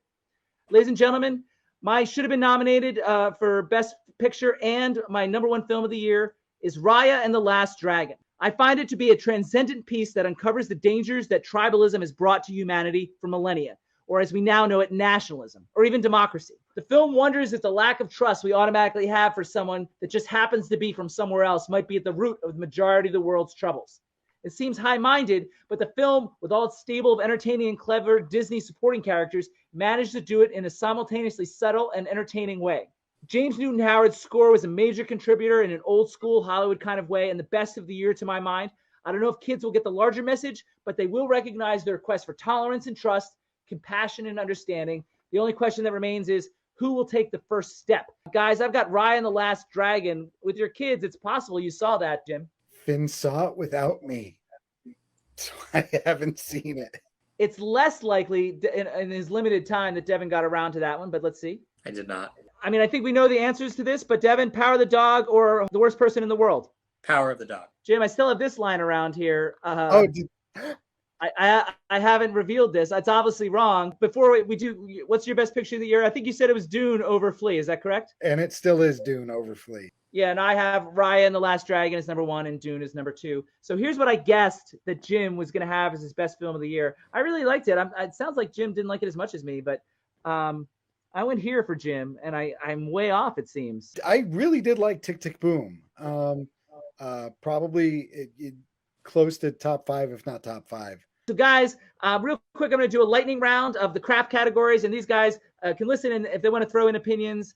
Ladies and gentlemen, my should have been nominated for Best Picture and my number one film of the year is Raya and the Last Dragon. I find it to be a transcendent piece that uncovers the dangers that tribalism has brought to humanity for millennia, or as we now know it, nationalism, or even democracy. The film wonders if the lack of trust we automatically have for someone that just happens to be from somewhere else might be at the root of the majority of the world's troubles. It seems high-minded, but the film, with all its stable of entertaining and clever Disney supporting characters, managed to do it in a simultaneously subtle and entertaining way. James Newton Howard's score was a major contributor in an old-school Hollywood kind of way and the best of the year to my mind. I don't know if kids will get the larger message, but they will recognize their quest for tolerance and trust, compassion and understanding. The only question that remains is, who will take the first step? Guys, I've got Raya and the Last Dragon. With your kids, it's possible you saw that, Jim. Finn saw it without me, so I haven't seen it. It's less likely in his limited time that Devon got around to that one, but let's see. I did not. I mean, I think we know the answers to this, but Devon, Power of the Dog or The Worst Person in the World? Power of the Dog. Jim, I still have this line around here. I haven't revealed this. It's obviously wrong. Before we do, what's your best picture of the year? I think you said it was Dune over Flea. Is that correct? And it still is Dune over Flea. Yeah, and I have Raya and the Last Dragon as number one and Dune is number two. So here's what I guessed that Jim was going to have as his best film of the year. I really liked it. It sounds like Jim didn't like it as much as me, but I went here for Jim, and I'm way off, it seems. I really did like Tick, Tick, Boom. Probably close to top five, if not top five. So guys, real quick, I'm going to do a lightning round of the craft categories, and these guys can listen, and if they want to throw in opinions,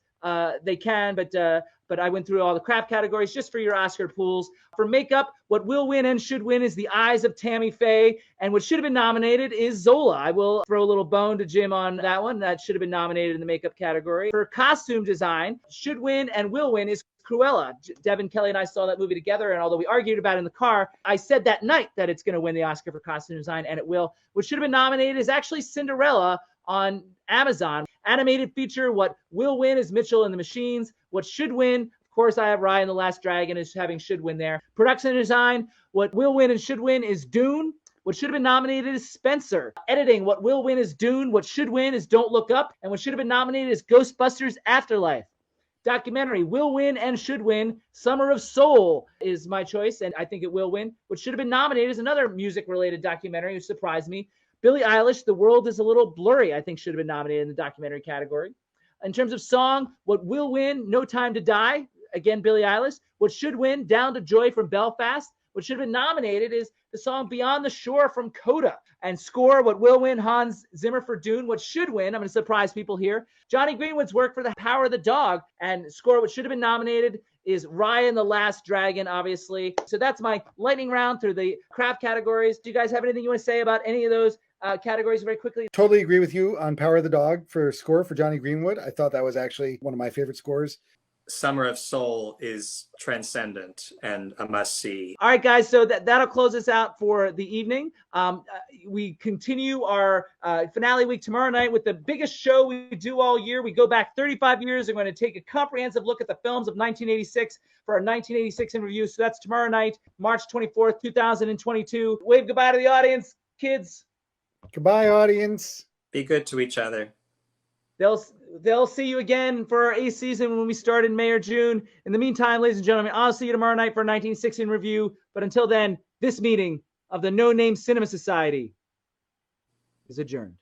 they can, but I went through all the craft categories just for your Oscar pools. For makeup, what will win and should win is The Eyes of Tammy Faye, and what should have been nominated is Zola. I will throw a little bone to Jim on that one. That should have been nominated in the makeup category. For costume design, should win and will win is Cruella. Devon, Kelly, and I saw that movie together, and although we argued about it in the car, I said that night that it's going to win the Oscar for costume design, and it will. What should have been nominated is actually Cinderella on Amazon. Animated feature, what will win is Mitchell and the Machines. What should win, of course, I have Raya and the Last Dragon as having should win there. Production design, what will win and should win is Dune. What should have been nominated is Spencer. Editing, what will win is Dune. What should win is Don't Look Up. And what should have been nominated is Ghostbusters Afterlife. Documentary, will win and should win. Summer of Soul is my choice, and I think it will win. What should have been nominated is another music-related documentary, which surprised me. Billie Eilish, The World is a Little Blurry, I think should have been nominated in the documentary category. In terms of song, what will win, No Time to Die, again, Billie Eilish. What should win, Down to Joy from Belfast. What should have been nominated is the song Beyond the Shore from Coda. And score, what will win, Hans Zimmer for Dune. What should win, I'm going to surprise people here, Johnny Greenwood's work for The Power of the Dog. And score, what should have been nominated is Raya and the Last Dragon, obviously. So that's my lightning round through the craft categories. Do you guys have anything you want to say about any of those categories very quickly? Totally agree with you on Power of the Dog for score for Johnny Greenwood. I thought that was actually one of my favorite scores. Summer of Soul is transcendent and a must-see. All right, guys. So that'll close us out for the evening. We continue our finale week tomorrow night with the biggest show we do all year. We go back 35 years. We're going to take a comprehensive look at the films of 1986 for our 1986 in review. So that's tomorrow night, March 24th, 2022. Wave goodbye to the audience, kids. Goodbye, audience. Be good to each other. They'll see you again for our 8th season when we start in May or June. In the meantime, ladies and gentlemen, I'll see you tomorrow night for 1916 review. But until then, this meeting of the No Name Cinema Society is adjourned.